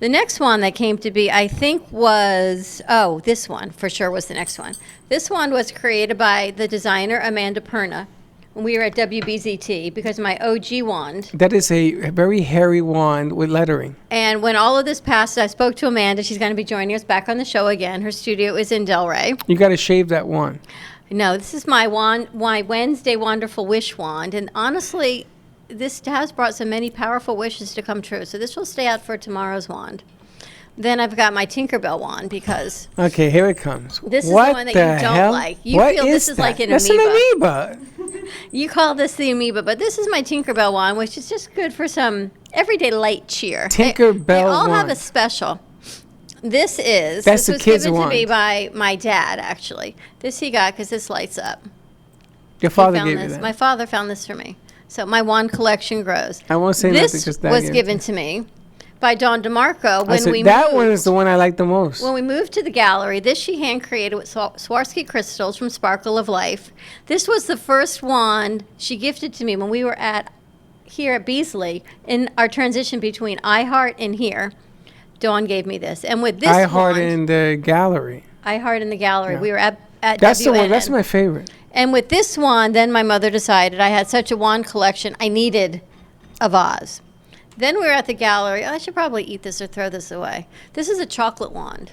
The next one that came to be, I think, was, this one for sure was the next one. This one was created by the designer Amanda Perna when we were at WBZT because my OG wand. That is a very hairy wand with lettering. And when all of this passed, I spoke to Amanda. She's going to be joining us back on the show again. Her studio is in Delray. You got to shave that wand. No, this is my wand, my Wednesday Wonderful Wish wand. And honestly, this has brought so many powerful wishes to come true. So this will stay out for tomorrow's wand. Then I've got my Tinkerbell wand because... Okay, here it comes. This is the one that you don't like. You feel this is like an amoeba. That's an amoeba. You call this the amoeba, but this is my Tinkerbell wand, which is just good for some everyday light cheer. Tinkerbell They all wand. have a special. This was the kid's given wand. to me by my dad, actually. This he got because this lights up. Your father He found gave you this. that. My father found this for me. So my wand collection grows. I won't say this nothing because Dad was gave it given to to me by Dawn DeMarco when we that moved. one is the one I like the most. When we moved to the gallery, this she hand created with Swarovski crystals from Sparkle of Life. This was the first wand she gifted to me when we were here at Beasley in our transition between iHeart and here. Dawn gave me this, and with this iHeart wand, in the gallery. iHeart in the gallery. Yeah. We were at That's the one. WNN. That's my favorite. And with this wand, then my mother decided I had such a wand collection, I needed a vase. Then we were at the gallery. I should probably eat this or throw this away. This is a chocolate wand.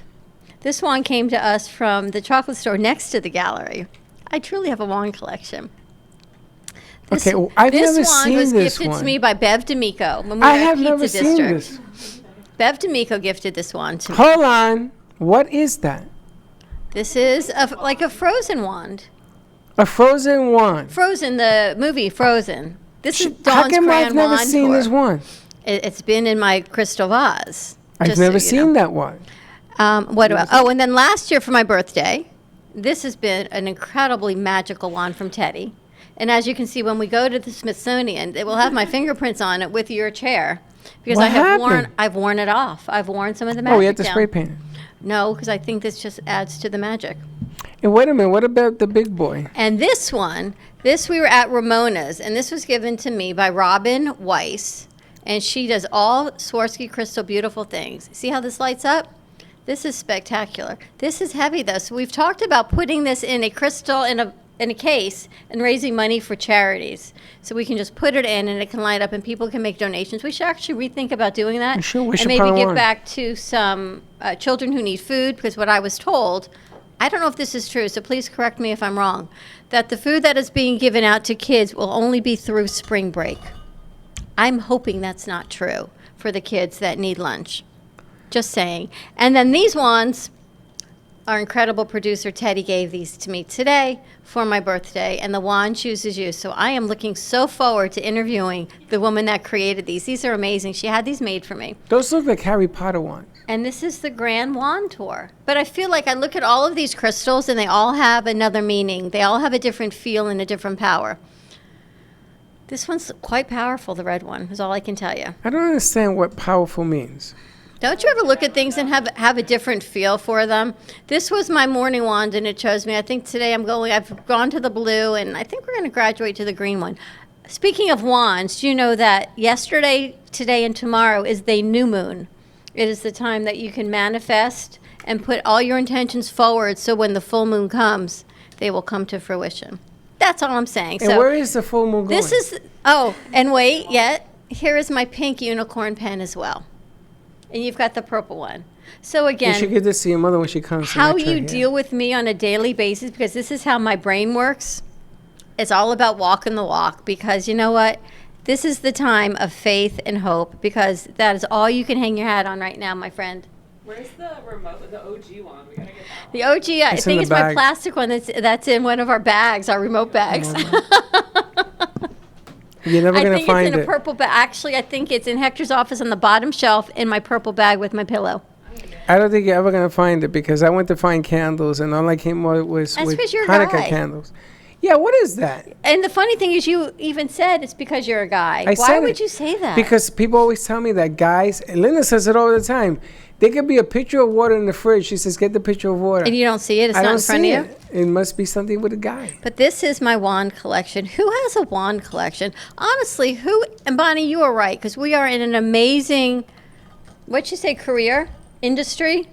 This wand came to us from the chocolate store next to the gallery. I truly have a wand collection. This, Okay, well, I've never this seen wand was this gifted one. to me by Bev D'Amico when we I were have at never Pizza seen District. this. Bev D'Amico gifted this wand to me. Hold on. What is that? This is like a Frozen wand. A frozen wand. Frozen, the movie Frozen. This is How Dawn's come grand I've never wand seen tour. this one? It's been in my crystal vase. I've just so never you seen know. that one. What about? Oh, and then last year for my birthday, this has been an incredibly magical wand from Teddy. And as you can see, when we go to the Smithsonian, it will have my fingerprints on it with your chair, because What happened? I've worn it off. I've worn some of the magic. Oh, we had to down. spray paint it. No, because I think this just adds to the magic. And wait a minute. What about the big boy? And this one, we were at Ramona's, and this was given to me by Robin Weiss, and she does all Swarovski crystal beautiful things. See how this lights up? This is spectacular. This is heavy though, so we've talked about putting this in a crystal in a case and raising money for charities. So we can just put it in and it can light up and people can make donations. We should actually rethink about doing that. We should. We and should maybe put it give on. back to some children who need food, because what I was told, I don't know if this is true, so please correct me if I'm wrong, that the food that is being given out to kids will only be through spring break. I'm hoping that's not true for the kids that need lunch. Just saying. And then these ones, our incredible producer Teddy gave these to me today for my birthday, and the wand chooses you. So I am looking so forward to interviewing the woman that created these. These are amazing. She had these made for me. Those look like Harry Potter wands. And this is the Grand Wand Tour. But I feel like I look at all of these crystals and they all have another meaning. They all have a different feel and a different power. This one's quite powerful, the red one, is all I can tell you. I don't understand what powerful means. Don't you ever look at things and have a different feel for them? This was my morning wand and it chose me. I think today I've gone to the blue and I think we're going to graduate to the green one. Speaking of wands, do you know that yesterday, today, and tomorrow is the new moon? It is the time that you can manifest and put all your intentions forward so when the full moon comes, they will come to fruition. That's all I'm saying. And where is the full moon going? This is, and wait, here is my pink unicorn pen as well. And you've got the purple one. So You should again, get to see your mother when she comes. how you deal with me on a daily basis, because this is how my brain works. It's all about walking the walk, because you know what? This is the time of faith and hope, because that is all you can hang your hat on right now, my friend. Where's the remote, the OG one? We gotta get that one. The OG, I It's in think the it's my bag. plastic one that's in one of our bags, our remote bags. You're never I gonna think find it's in it. a purple bag. Actually, I think it's in Hector's office on the bottom shelf in my purple bag with my pillow. I don't think you're ever gonna find it because I went to find candles and all I came up was That's with 'cause you're a Hanukkah guy. candles. Yeah, what is that? And the funny thing is, you even said it's because you're a guy. I Why said would it you say that? Because people always tell me that guys, and Linda says it all the time, There could be a pitcher of water in the fridge. She says, get the pitcher of water. And you don't see it? It's I not don't in front see of you? it. It must be something with a guy. But this is my wand collection. Who has a wand collection? Honestly, and Bonnie, you are right, because we are in an amazing, what'd you say, career, industry,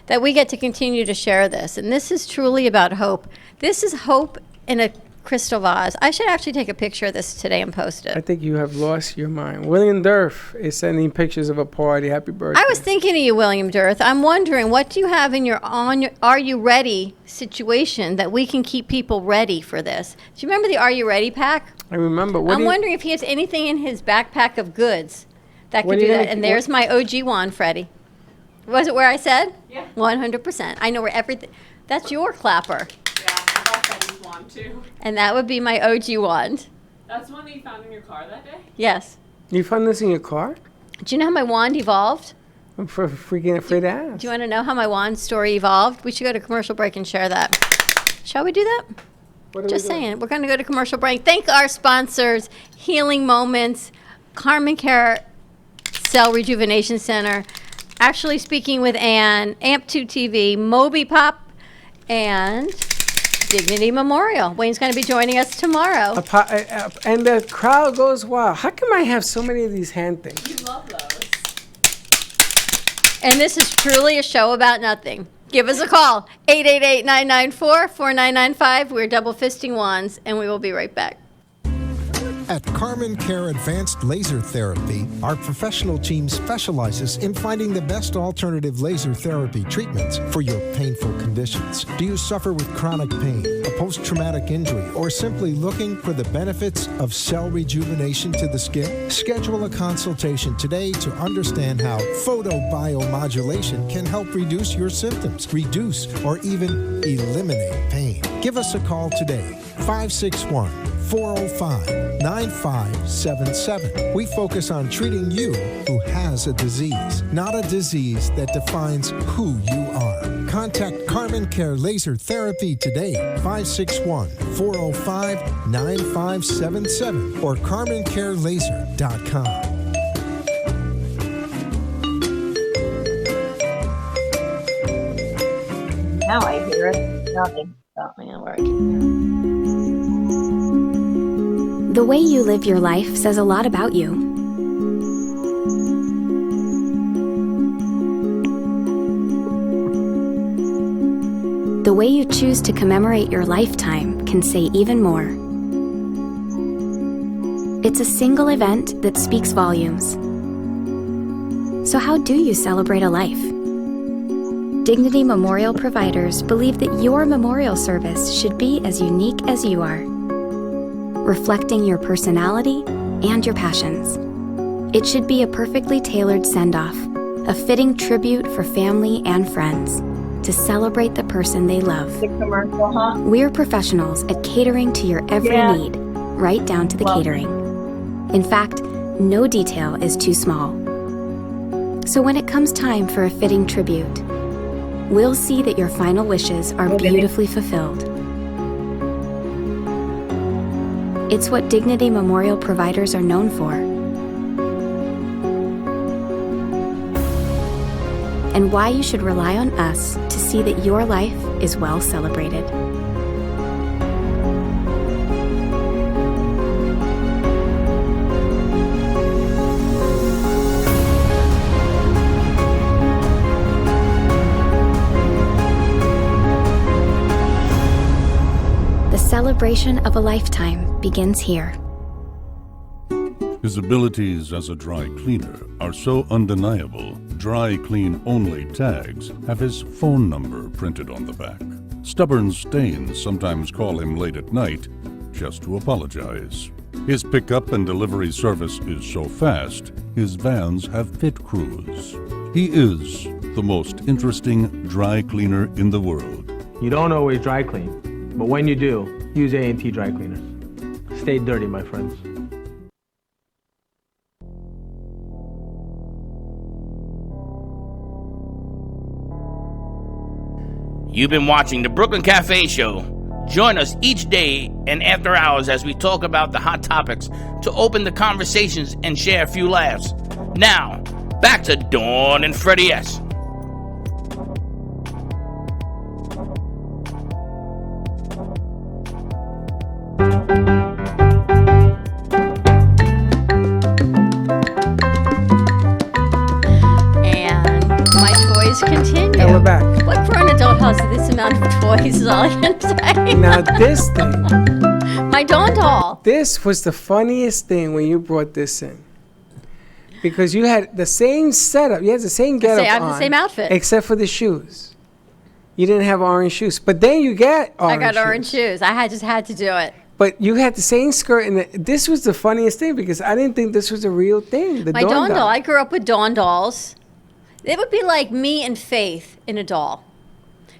that we get to continue to share this. And this is truly about hope. This is hope in a crystal vase. I should actually take a picture of this today and post it. I think you have lost your mind. William Durf is sending pictures of a party. Happy birthday. I was thinking of you, William Durth. I'm wondering, what do you have in your Are You Ready situation that we can keep people ready for this? Do you remember the Are You Ready pack? I remember. I'm wondering if he has anything in his backpack of goods that could do that. And there's my OG wand, Freddie. Was it where I said? Yeah. 100%. I know where everything. That's your clapper. Yeah, I bought Freddie's wand too. And that would be my OG wand. That's one that you found in your car that day? Yes. You found this in your car? Do you know how my wand evolved? I'm freaking afraid to ask. Do you want to know how my wand story evolved? We should go to commercial break and share that. Shall we do that? Just saying. We're going to go to commercial break. Thank our sponsors, Healing Moments, Carmen Care Cell Rejuvenation Center, Actually Speaking with Ann, AMP2 TV, Moby Pop, and Dignity Memorial. Wayne's going to be joining us tomorrow. And the crowd goes wild. How come I have so many of these hand things? You love those. And this is truly a show about nothing. Give us a call, 888-994-4995. We're double fisting wands, and we will be right back. At Carmen Care Advanced Laser Therapy, our professional team specializes in finding the best alternative laser therapy treatments for your painful conditions. Do you suffer with chronic pain, a post-traumatic injury, or simply looking for the benefits of cell rejuvenation to the skin? Schedule a consultation today to understand how photobiomodulation can help reduce your symptoms, reduce or even eliminate pain. Give us a call today, 561-405-9577. We focus on treating you who has a disease, not a disease that defines who you are. Contact Carmen Care Laser Therapy today, 561-405-9577 or carmencarelaser.com. Now I hear it. Nothing. The way you live your life says a lot about you. The way you choose to commemorate your lifetime can say even more. It's a single event that speaks volumes. So how do you celebrate a life? Dignity Memorial providers believe that your memorial service should be as unique as you are, reflecting your personality and your passions. It should be a perfectly tailored send-off, a fitting tribute for family and friends to celebrate the person they love. The commercial, huh? We're professionals at catering to your every need, right down to the catering. In fact, no detail is too small. So when it comes time for a fitting tribute, we'll see that your final wishes are beautifully fulfilled. It's what Dignity Memorial providers are known for. And why you should rely on us to see that your life is well celebrated. The celebration of a lifetime begins here. His abilities as a dry cleaner are so undeniable, dry clean only tags have his phone number printed on the back. Stubborn stains sometimes call him late at night just to apologize. His pickup and delivery service is so fast, his vans have pit crews. He is the most interesting dry cleaner in the world. You don't always dry clean, but when you do, use A&T dry cleaners. Stay dirty, my friends. You've been watching the Brooklyn Cafe Show. Join us each day and after hours as we talk about the hot topics to open the conversations and share a few laughs. Now, back to Dawn and Freddie S. And my toys continue. And we're back. What grown adult has this amount of toys is all I can say. Now this thing, My Dawn doll. this was the funniest thing when you brought this in. Because you had the same setup. You had the same getup on. I have the same outfit. Except for the shoes. You didn't have orange shoes. But then you get orange I got shoes. orange shoes. I just had to do it. But you had the same skirt. And this was the funniest thing because I didn't think this was a real thing. The My Dawn doll. I grew up with Dawn dolls. It would be like me and Faith in a doll.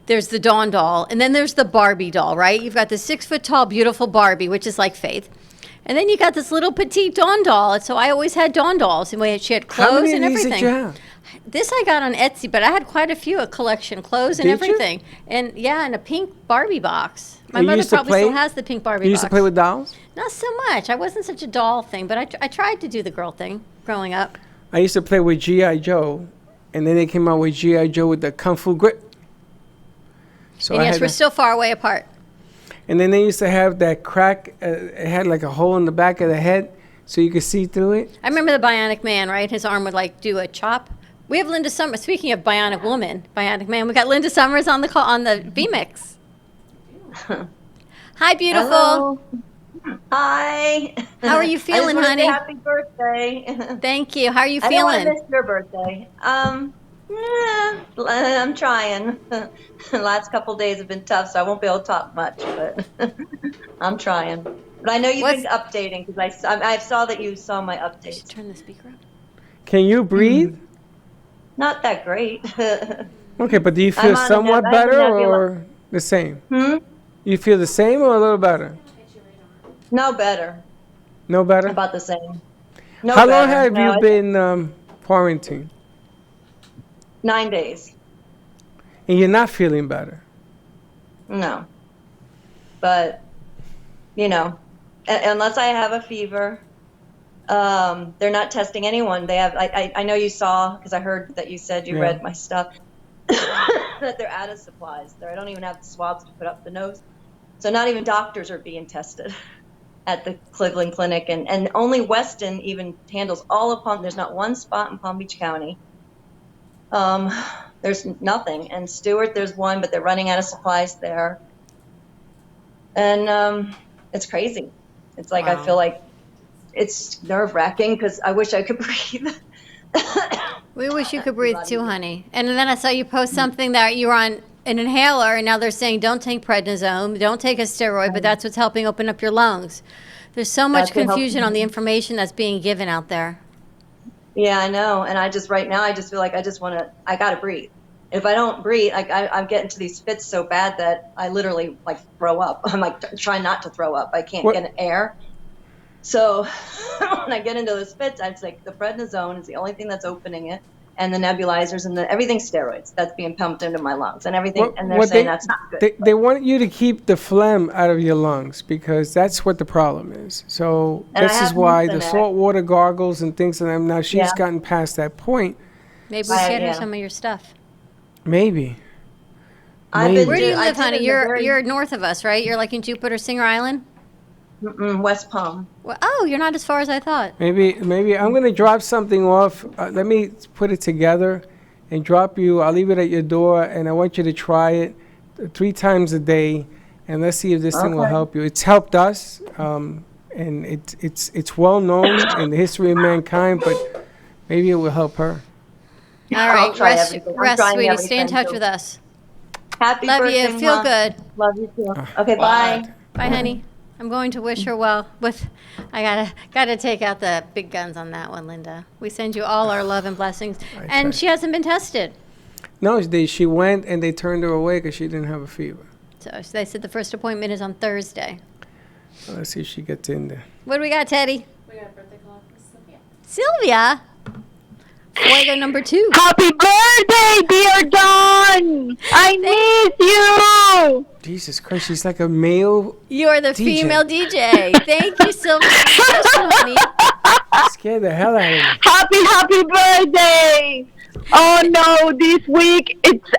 There's the Dawn doll, and then there's the Barbie doll, right? You've got the 6-foot-tall, beautiful Barbie, which is like Faith. And then you got this little petite Dawn doll. And so I always had Dawn dolls. And she had clothes How many and of these everything. did you have? This I got on Etsy, but I had quite a few, a collection, clothes and Did you? everything. And yeah, and a pink Barbie box. My And you mother used to probably play? still has the pink Barbie You box. used to play with dolls? Not so much. I wasn't such a doll thing, but I tried to do the girl thing growing up. I used to play with G.I. Joe. And then they came out with G.I. Joe with the Kung Fu grip. So And I yes, had we're that. still far away apart. And then they used to have that crack. It had like a hole in the back of the head so you could see through it. I remember the Bionic Man, right? His arm would like do a chop. We have Linda Summers. Speaking of Bionic Woman, Bionic Man, we got Linda Summers on the call on the VMix. Hi, beautiful. Hello. Hi. How are you feeling, I just wanna honey? say happy birthday. Thank you. How are you I don't want feeling? to miss your birthday. I'm trying. The last couple days have been tough, so I won't be able to talk much, but I'm trying. But I know you've been updating because I saw that you saw my updates. Turn the speaker up. Can you breathe? Not that great. Okay, but do you I'm feel on a somewhat neb- I have a better nebula. or the same? You feel the same or a little better? No better. No better? About the same. No How long better. have No, you been quarantined? 9 days. And you're not feeling better? No. But, unless I have a fever, they're not testing anyone. They have, I know you saw, because I heard that you said you read my stuff, that they're out of supplies. I don't even have the swabs to put up the nose. So not even doctors are being tested at the Cleveland Clinic. And only Weston even handles all of Palm. There's not one spot in Palm Beach County. There's nothing. And Stewart, there's one, but they're running out of supplies there. And it's crazy. It's like, I feel like it's nerve-wracking because I wish I could breathe. We wish you could breathe too, honey. And then I saw you post something that you were on an inhaler, and now they're saying don't take prednisone, don't take a steroid, but that's what's helping open up your lungs. There's so much That's what helps confusion me. on the information that's being given out there. Yeah, I know. And right now, I just feel like I got to breathe. If I don't breathe, I'm getting to these fits so bad that I literally throw up. I'm trying not to throw up. I can't get air. So when I get into those fits, it's like the prednisone is the only thing that's opening it, and the nebulizers and everything's steroids that's being pumped into my lungs and everything. And they're saying that's not good. They want you to keep the phlegm out of your lungs because that's what the problem is. So And I this is have why the Mucinex. salt water gargles and things like that. Now she's gotten past that point. Maybe we get her some of your stuff. Maybe. Where do you I live, did honey? in the You're very- north of us, right? You're like in Jupiter, Singer Island? West Palm. Well, oh, you're not as far as I thought. Maybe I'm going to drop something off. Let me put it together and drop you. I'll leave it at your door, and I want you to try it 3 times a day, and let's see if this thing will Okay. help you. It's helped us, and it's well known in the history of mankind, but maybe it will help her. All I'll right, try rest, everything. I'm rest, trying sweetie. Stay in everything, touch too. with us. Happy Love birthday, you. Feel Ma. good. Love you too. Okay, bye. Bye, honey. I'm going to wish her well. I gotta take out the big guns on that one, Linda. We send you all our love and blessings. And she hasn't been tested. No, she went and they turned her away because she didn't have a fever. So they said the first appointment is on Thursday. Well, let's see if she gets in there. What do we got, Teddy? We got a birthday call for Sylvia. Sylvia? Fuego number 2. Happy birthday, dear Dawn! I miss you! Jesus Christ, she's like a male. You are the DJ. female DJ. Thank you, Sylvia. Special, honey. Scared the hell out of me. Happy birthday! Oh no, this week it's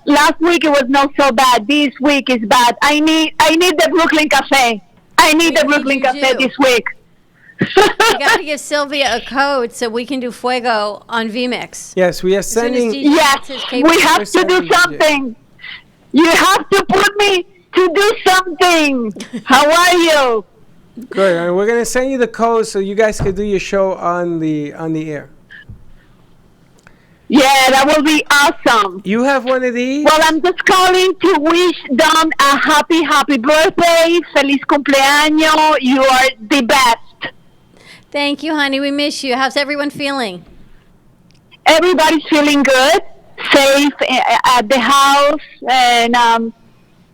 last week it was not so bad. This week is bad. I need the Brooklyn Cafe. I need the Brooklyn Cafe this week. You got to give Sylvia a code so we can do Fuego on VMix. Yes, we are sending. Yes, we have to do something. You have to put me to do something. How are you? Good. And we're gonna send you the code so you guys can do your show on the air. Yeah, that will be awesome. You have one of these? Well, I'm just calling to wish Don a happy birthday. Feliz cumpleaños. You are the best. Thank you, honey. We miss you. How's everyone feeling? Everybody's feeling good, safe at the house, and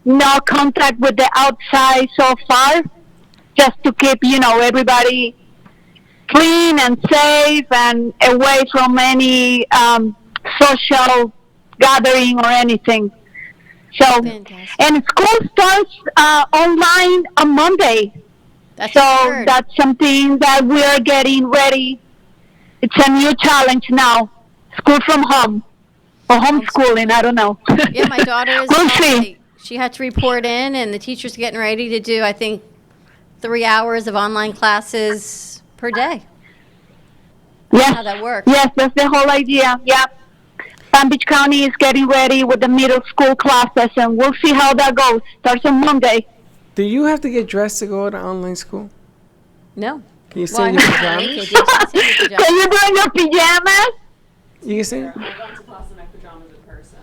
no contact with the outside so far. Just to keep, everybody clean and safe and away from any social gathering or anything. So, and school starts online on Monday. That's something that we are getting ready. It's a new challenge now. School from home or homeschooling. I don't know. Yeah, my daughter is. We'll see. She had to report in, and the teacher's getting ready to do, I think, 3 hours of online classes per day. Yeah. How that works. Yes, that's the whole idea. Yeah. Palm Beach County is getting ready with the middle school classes, and we'll see how that goes. Starts on Monday. Do you have to get dressed to go to online school? No. Can you stay in your pajamas? Can you bring your pajamas? You can stay. I went to class in my pajamas in person.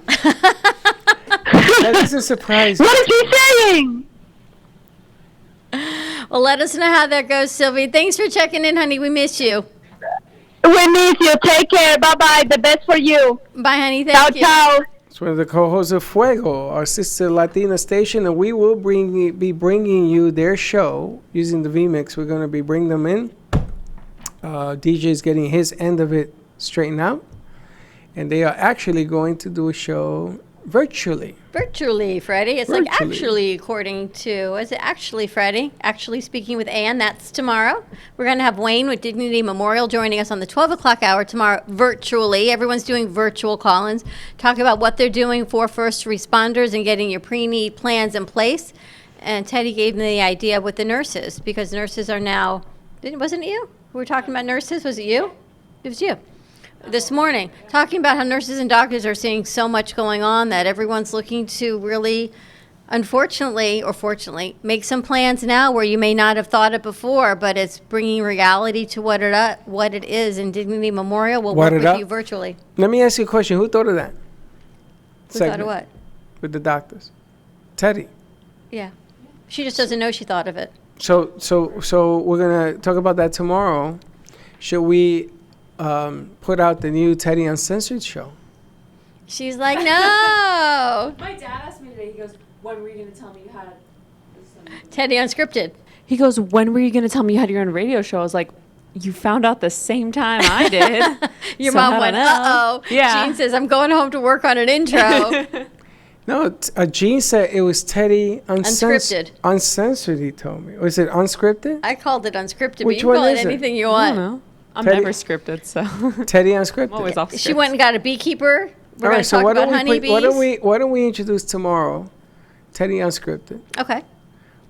That is a surprise. What is he saying? Well, let us know how that goes, Sylvie. Thanks for checking in, honey. We miss you. We miss you. Take care. Bye-bye. The best for you. Bye, honey. Thank you. Ciao. It's one of the co-hosts of Fuego, our sister Latina station, and we will be bringing you their show using the VMix. We're going to be bringing them in. DJ is getting his end of it straightened out, and they are actually going to do a show virtually. Virtually, Freddie. It's like actually, according to, is it actually, Freddie? Actually speaking with Ann, that's tomorrow. We're going to have Wayne with Dignity Memorial joining us on the 12 o'clock hour tomorrow virtually. Everyone's doing virtual call-ins, talking about what they're doing for first responders and getting your pre-need plans in place. And Teddy gave me the idea with the nurses, because nurses are now, wasn't it you? We were talking about nurses. Was it you? It was you. This morning, talking about how nurses and doctors are seeing so much going on that everyone's looking to really, unfortunately or fortunately, make some plans now where you may not have thought it before, but it's bringing reality to what it is. And Dignity Memorial will work with you virtually. Let me ask you a question. Who thought of that? Who thought of what? With the doctors. Teddy. Yeah. She just doesn't know she thought of it. So we're going to talk about that tomorrow. Should we put out the new Teddy Uncensored show? She's like, no. My dad asked me today, he goes, when were you going to tell me you had Teddy Unscripted. He goes, when were you going to tell me you had your own radio show? I was like, you found out the same time I did. Your mom went, uh-oh. Yeah. Jean says, I'm going home to work on an intro. No, Gene said it was Teddy Unscripted. Uncensored, he told me. Was it unscripted? I called it unscripted, Which but you one can call it is it? anything you I want. don't know. I'm Teddy- never scripted, so. Teddy Unscripted. I'm always off script. She went and got a beekeeper. We're All going right, to so talk why about don't honeybees. why don't we introduce tomorrow Teddy Unscripted? Okay.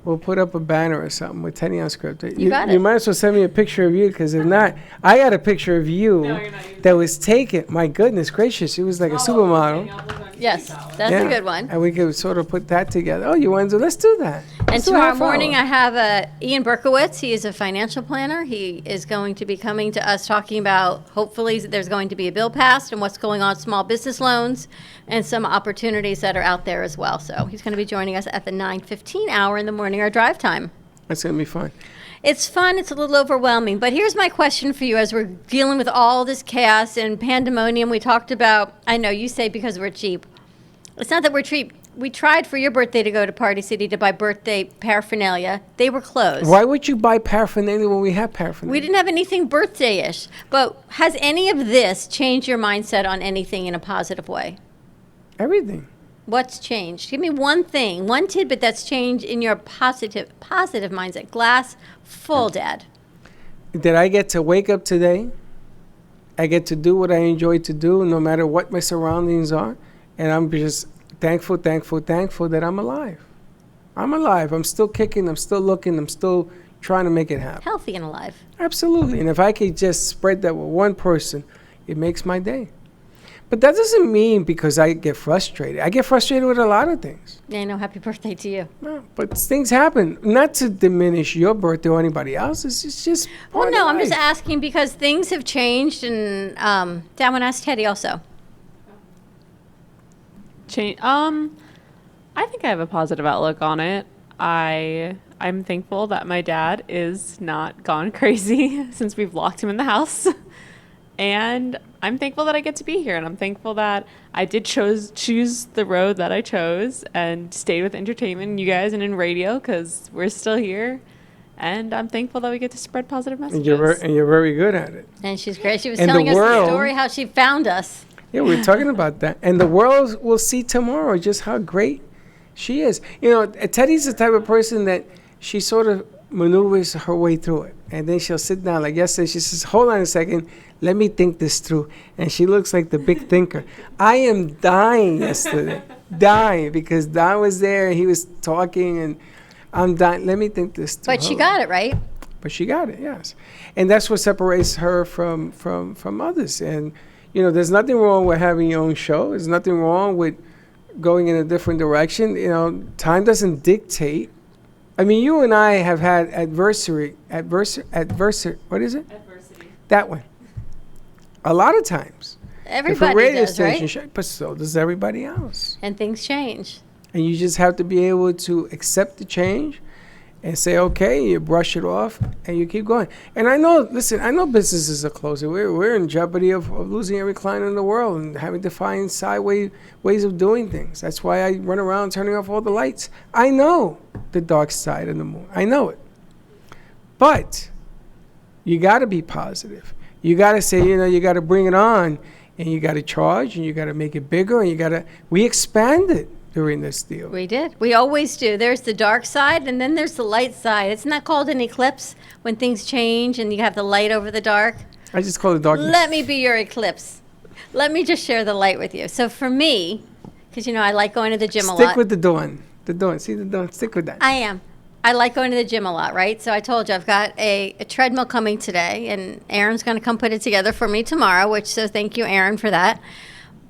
We'll put up a banner or something with Teddy Unscripted. You got it. You might as well send me a picture of you, because if not, I got a picture of you that was taken. My goodness gracious, it was like a supermodel. Yes, that's a good one. And we could sort of put that together. Oh, you want to do? Let's do that. And Let's do tomorrow half hour. morning, I have Ian Berkowitz. He is a financial planner. He is going to be coming to us talking about, hopefully, there's going to be a bill passed and what's going on with small business loans and some opportunities that are out there as well. So he's going to be joining us at the 9:15 hour in the morning, our drive time. That's going to be fun. It's fun. It's a little overwhelming. But here's my question for you as we're dealing with all this chaos and pandemonium. We talked about, I know you say because we're cheap. It's not that we're cheap. We tried for your birthday to go to Party City to buy birthday paraphernalia. They were closed. Why would you buy paraphernalia when we have paraphernalia? We didn't have anything birthday-ish. But has any of this changed your mindset on anything in a positive way? Everything. What's changed? Give me one thing, one tidbit that's changed in your positive mindset. Glass full, Dad. Did I get to wake up today I get to do what I enjoy to do, no matter what my surroundings are. And I'm just thankful that I'm alive. I'm alive. I'm still kicking. I'm still looking. I'm still trying to make it happen. Healthy and alive. Absolutely. And if I could just spread that with one person, it makes my day. But that doesn't mean because I get frustrated. I get frustrated with a lot of things. Yeah, I know. Happy birthday to you. No, but things happen. Not to diminish your birthday or anybody else's. It's just Well, no, I'm just life. asking because things have changed, and Dan would ask Teddy also. I think I have a positive outlook on it. I'm thankful that my dad is not gone crazy since we've locked him in the house. And I'm thankful that I get to be here, and I'm thankful that I did choose the road that I chose and stay with entertainment and you guys and in radio because we're still here. And I'm thankful that we get to spread positive messages. And you're very good at it. And she's great. She was And telling the us the world- story how she found us. Yeah, we were talking about that. And the world will see tomorrow just how great she is. You know, Teddy's the type of person that she sort of maneuvers her way through it. And then she'll sit down. Like yesterday, she says, hold on a second. Let me think this through. And she looks like the big thinker. I am dying yesterday. Dying because Don was there. He was talking. And I'm dying. Let me think this through. But she got it, right? But she got it, yes. And that's what separates her from others. And, you know, there's nothing wrong with having your own show. There's nothing wrong with going in a different direction. You know, time doesn't dictate. I mean, you and I have had adversity, what is it? Adversity. That one. A lot of times. Everybody If a radio does, station right? but so does everybody else. And things change. And you just have to be able to accept the change and say, okay, you brush it off and you keep going. And I know businesses are closing. We're in jeopardy of losing every client in the world and having to find sideways ways of doing things. That's why I run around turning off all the lights. I know the dark side of the moon. I know it. But you got to be positive. You got to say, you got to bring it on and you got to charge and you got to make it bigger and we expanded during this deal. We did. We always do. There's the dark side, and then there's the light side. It's not called an eclipse when things change and you have the light over the dark. I just call it darkness. Let me be your eclipse. Let me just share the light with you. So for me, because, I like going to the gym a lot. Stick with the dawn. The dawn. See the dawn. Stick with that. I am. I like going to the gym a lot, right? So I told you I've got a treadmill coming today, and Aaron's going to come put it together for me tomorrow, so thank you, Aaron, for that.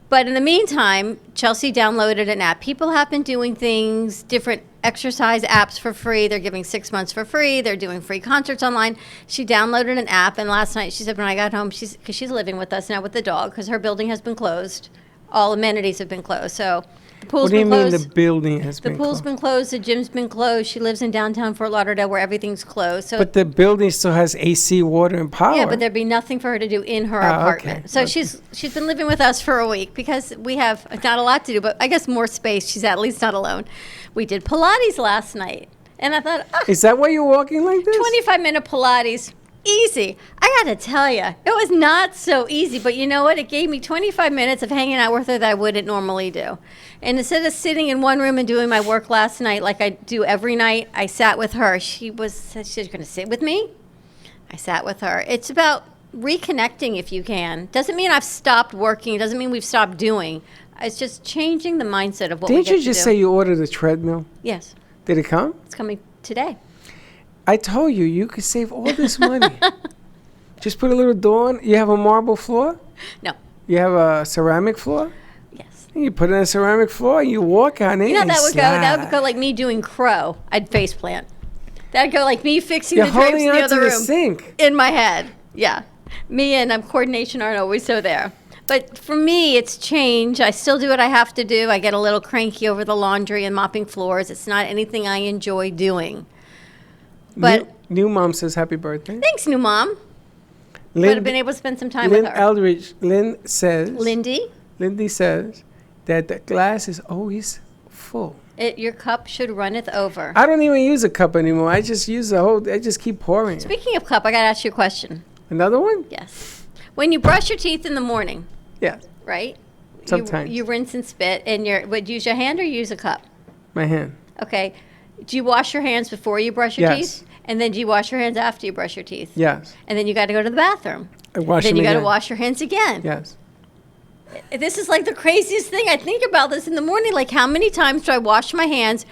But in the meantime, Chelsea downloaded an app. People have been doing things, different exercise apps for free. They're giving 6 months for free. They're doing free concerts online. She downloaded an app, and last night she said when I got home, because she's living with us now with the dog, because her building has been closed. All amenities have been closed. So the pool's been closed. What do you mean the building has been closed? The pool's been closed. The gym's been closed. She lives in downtown Fort Lauderdale where everything's closed. So but the building still has AC, water, and power. yeah, but there'd be nothing for her to do in her apartment. Okay. So she's been living with us for a week because we have not a lot to do, but I guess more space. She's at least not alone. We did Pilates last night, and I thought, is that why you're walking like this? 25-minute Pilates. Easy. I got to tell you, it was not so easy, but you know what? It gave me 25 minutes of hanging out with her that I wouldn't normally do. And instead of sitting in one room and doing my work last night like I do every night, I sat with her. She was going to sit with me. I sat with her. It's about reconnecting if you can. Doesn't mean I've stopped working. Doesn't mean we've stopped doing. It's just changing the mindset of what we get to do. Didn't you just say you ordered a treadmill? Yes. Did it come? It's coming today. I told you could save all this money. Just put a little door on. You have a marble floor? No. You have a ceramic floor? Yes. You put it on a ceramic floor and you walk on it. You know, and that would go like me doing crow. I'd face plant. That'd go like me fixing You're the drapes holding in the on other to the room. sink. In my head. Yeah. Me and coordination aren't always so there. But for me, it's change. I still do what I have to do. I get a little cranky over the laundry and mopping floors. It's not anything I enjoy doing. But new mom says happy birthday. Thanks, new mom. Would have been able to spend some time with her. Lindy says that the glass is always full. Your cup should runneth over. I don't even use a cup anymore. I just use I just keep pouring. Speaking of cup, I got to ask you a question. Another one? Yes. When you brush your teeth in the morning. Yes. Right? Sometimes. You rinse and spit, and would you use your hand or use a cup? My hand. Okay. Do you wash your hands before you brush your Yes. teeth? And then do you wash your hands after you brush your teeth? Yes. And then you got to go to the bathroom. I wash Then them you got to again. wash your hands again. Yes. This is like the craziest thing. I think about this in the morning. Like, how many times do I wash my hands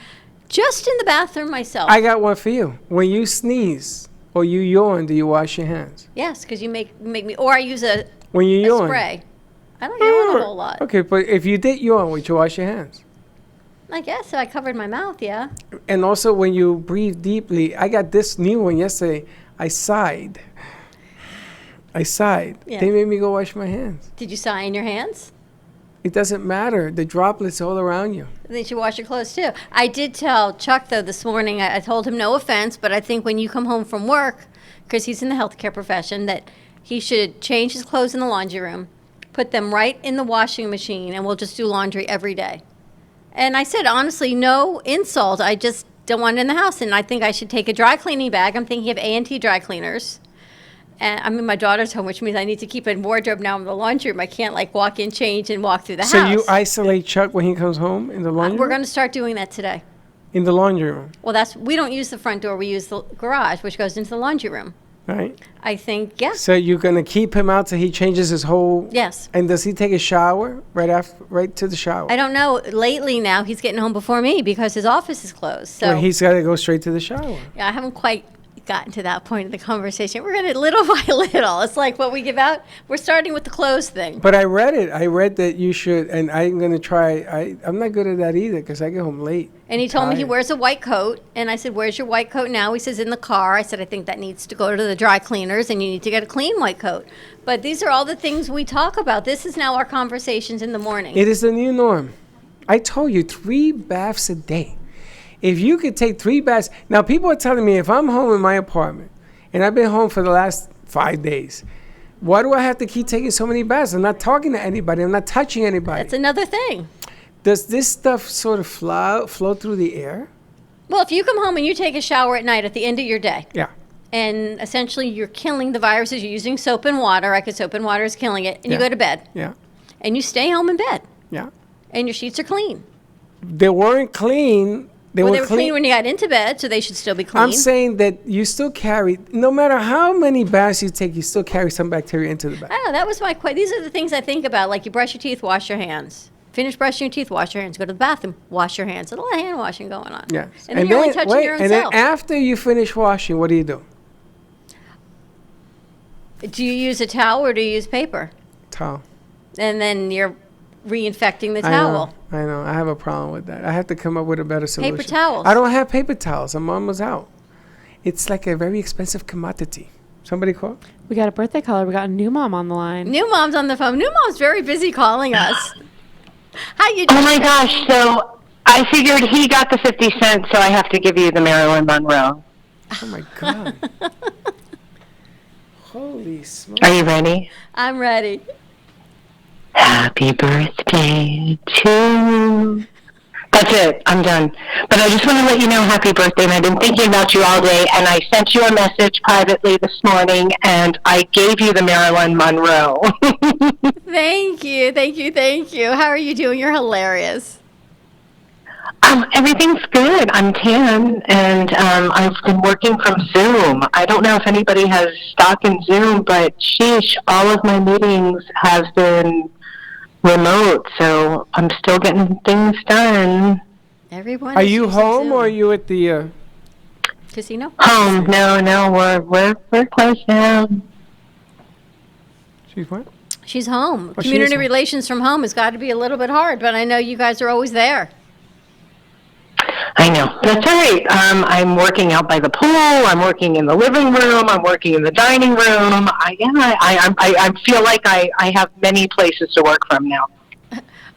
just in the bathroom myself? I got one for you. When you sneeze or you yawn, do you wash your hands? Yes, because you make me, or I use a When you yawn. spray. I don't yawn a whole lot. Okay, but if you did yawn, would you wash your hands? I guess so. I covered my mouth, yeah. And also when you breathe deeply, I got this new one yesterday. I sighed. Yeah. They made me go wash my hands. Did you sigh in your hands? It doesn't matter. The droplets all around you. Then you should wash your clothes too. I did tell Chuck though this morning. I told him no offense, but I think when you come home from work, because he's in the healthcare profession, that he should change his clothes in the laundry room, put them right in the washing machine, and we'll just do laundry every day. And I said honestly, no insult. I just don't want it in the house, and I think I should take a dry cleaning bag. I'm thinking of A&T dry cleaners. And I mean, my daughter's home, which means I need to keep a wardrobe now in the laundry room. I can't like walk in, change, and walk through the So house. you isolate Chuck when he comes home in the laundry We're room? going to start doing that today. In the laundry room, Well, we don't use the front door. We use the garage, which goes into the laundry room. right? I think, yeah. So you're going to keep him out till he changes his whole... Yes. And does he take a shower right to the shower? I don't know. Lately now, he's getting home before me because his office is closed. So Well, he's got to go straight to the shower. yeah, I haven't quite gotten to that point of the conversation. We're going to little by little. It's like what we give out. We're starting with the clothes thing. But I read it. I read that you should, and I'm going to try. I'm not good at that either because I get home late. And he told me he Tired. wears a white coat. And I said, where's your white coat now? He says, in the car. I said, I think that needs to go to the dry cleaners and you need to get a clean white coat. But these are all the things we talk about. This is now our conversations in the morning. It is the new norm. I told you 3 baths a day. If you could take 3 baths. Now, people are telling me if I'm home in my apartment and I've been home for the last 5 days, why do I have to keep taking so many baths? I'm not talking to anybody. I'm not touching anybody. That's another thing. Does this stuff sort of flow through the air? Well, if you come home and you take a shower at night at the end of your day, Yeah. and essentially you're killing the viruses, you're using soap and water, because soap and water is killing it, and you Yeah. go to bed, Yeah. and you stay home in bed, Yeah. and your sheets are clean. They weren't clean. They were clean when you got into bed, so they should still be clean. I'm saying that you still carry, no matter how many baths you take, you still carry some bacteria into the bath. I don't know, that was my question. These are the things I think about, like you brush your teeth, wash your hands. Finish brushing your teeth, wash your hands. Go to the bathroom, wash your hands. There's a lot of hand washing going on. Yes. And then you're only touching your own and self. then after you finish washing, what do you do? Do you use a towel or do you use paper? Towel. And then you're reinfecting the towel. I know. I have a problem with that. I have to come up with a better solution. Paper towels. I don't have paper towels. My mom was out. It's like a very expensive commodity. Somebody call? We got a birthday caller. We got a new mom on the line. New mom's on the phone. New mom's very busy calling us. How you doing? Oh my gosh, so I figured he got the 50 cents, so I have to give you the Marilyn Monroe. Oh my God. Holy smokes. Are you ready? I'm ready. Happy birthday to you. That's it. I'm done. But I just want to let you know happy birthday. And I've been thinking about you all day, and I sent you a message privately this morning, and I gave you the Marilyn Monroe. Thank you, thank you, thank you. How are you doing? You're hilarious. Everything's good. I'm tan, and I've been working from Zoom. I don't know if anybody has stock in Zoom, but sheesh, all of my meetings have been remote, so I'm still getting things done. Everyone. Are is you using home Zoom. or are you at the... Casino? Home? No, we're close now. She's what? She's home. Oh, she Community is home. relations from home has got to be a little bit hard, but I know you guys are always there. I know. That's all right. I'm working out by the pool. I'm working in the living room. I'm working in the dining room. I feel like I have many places to work from now.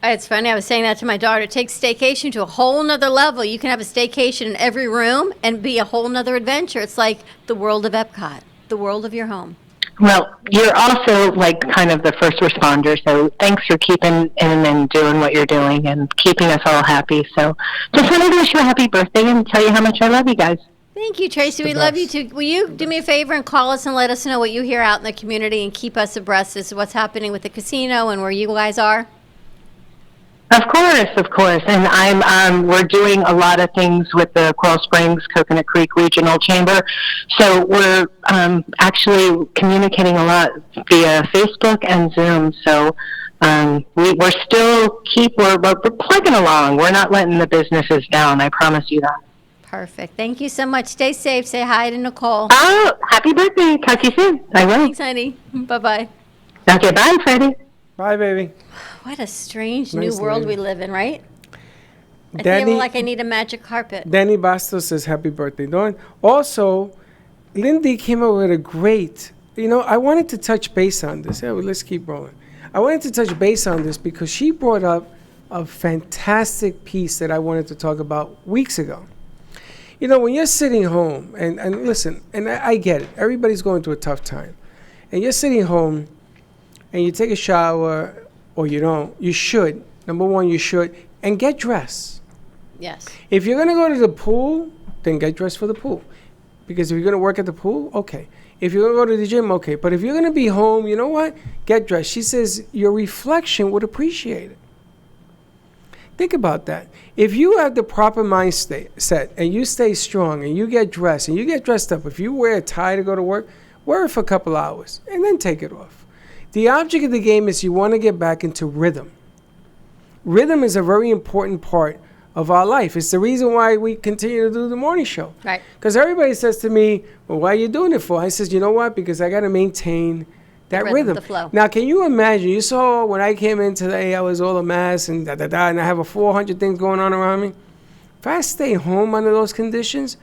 It's funny. I was saying that to my daughter. It takes staycation to a whole nother level. You can have a staycation in every room and be a whole nother adventure. It's like the world of Epcot, the world of your home. Well, you're also like kind of the first responder, so thanks for keeping in and doing what you're doing and keeping us all happy. So just wanted to wish you a happy birthday and tell you how much I love you guys. Thank you, Tracy. We love you too. Will you do me a favor and call us and let us know what you hear out in the community and keep us abreast as to what's happening with the casino and where you guys are? Of course, and we're doing a lot of things with the Coral Springs Coconut Creek Regional Chamber, so we're actually communicating a lot via Facebook and Zoom. So we're still we're plugging along. We're not letting the businesses down. I promise you that. Perfect. Thank you so much. Stay safe. Say hi to Nicole. Oh, happy birthday! Talk to you soon. I will. Thanks, honey. Bye-bye. Okay, bye, Freddie. Bye, baby. What a strange Nice new world lady. we live in, right? I Danny- feel like I need a magic carpet. Danny Bastos says happy birthday, Dawn. Also, Lindy came up with a great, I wanted to touch base on this. Yeah, well, let's keep rolling. I wanted to touch base on this because she brought up a fantastic piece that I wanted to talk about weeks ago. When you're sitting home, and listen, and I get it, everybody's going through a tough time, and you're sitting home and you take a shower, or you don't, you should. Number one, you should, and get dressed. Yes. If you're going to go to the pool, then get dressed for the pool. Because if you're going to work at the pool, okay. If you're going to go to the gym, okay. But if you're going to be home, you know what? Get dressed. She says your reflection would appreciate it. Think about that. If you have the proper mindset and you stay strong and you get dressed and you get dressed up, if you wear a tie to go to work, wear it for a couple hours and then take it off. The object of the game is you want to get back into rhythm. Rhythm is a very important part of our life. It's the reason why we continue to do the morning show. Right. Because everybody says to me, well, why are you doing it for? I says, you know what? Because I got to maintain that rhythm. The flow. Now, can you imagine? You saw when I came in today, I was all a mess and and I have 400 things going on around me. If I stay home under those conditions,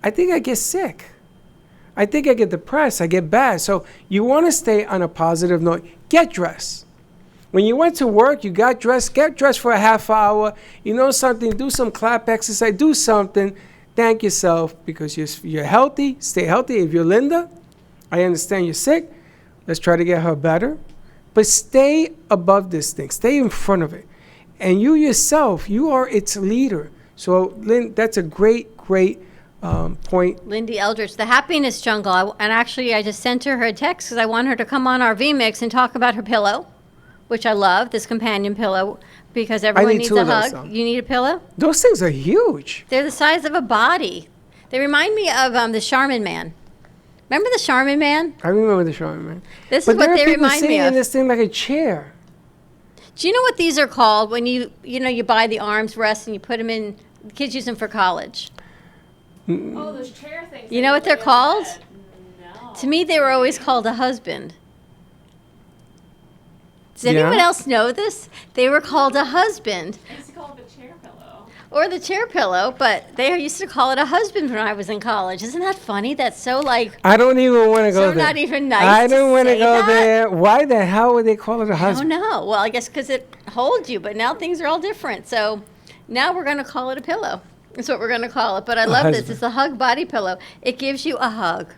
I think I get sick. I think I get depressed. I get bad. So you want to stay on a positive note. Get dressed. When you went to work, you got dressed. Get dressed for a half hour. You know something? Do some clap exercise. Do something. Thank yourself because you're healthy. Stay healthy. If you're Linda, I understand you're sick. Let's try to get her better. But stay above this thing. Stay in front of it. And you yourself, you are its leader. So, Lynn, that's a great point. Lindy Eldridge, the happiness jungle. And actually, I just sent her a text because I want her to come on our VMix and talk about her pillow, which I love, this companion pillow, because everyone needs a hug. You need a pillow? Those things are huge. They're the size of a body. They remind me of the Charmin Man. Remember the Charmin Man? I remember the Charmin Man. This is what they remind me But there are people sitting of. in this thing like a chair. Do you know what these are called when you buy the arms rests and you put them in, kids use them for college? Oh, those chair things. You know what they're called? No. To me, they were always called a husband. Does anyone else know this? They were called a husband. I used to call it the chair pillow. Or the chair pillow, but they used to call it a husband when I was in college. Isn't that funny? That's so I don't even want to go so there. not even nice. I don't want to say go that. there. Why the hell would they call it a I husband? don't know. Well, I guess because it holds you, but now things are all different. So now we're going to call it a pillow. That's what we're going to call it. But I love this. husband. It's a hug body pillow. It gives you a hug.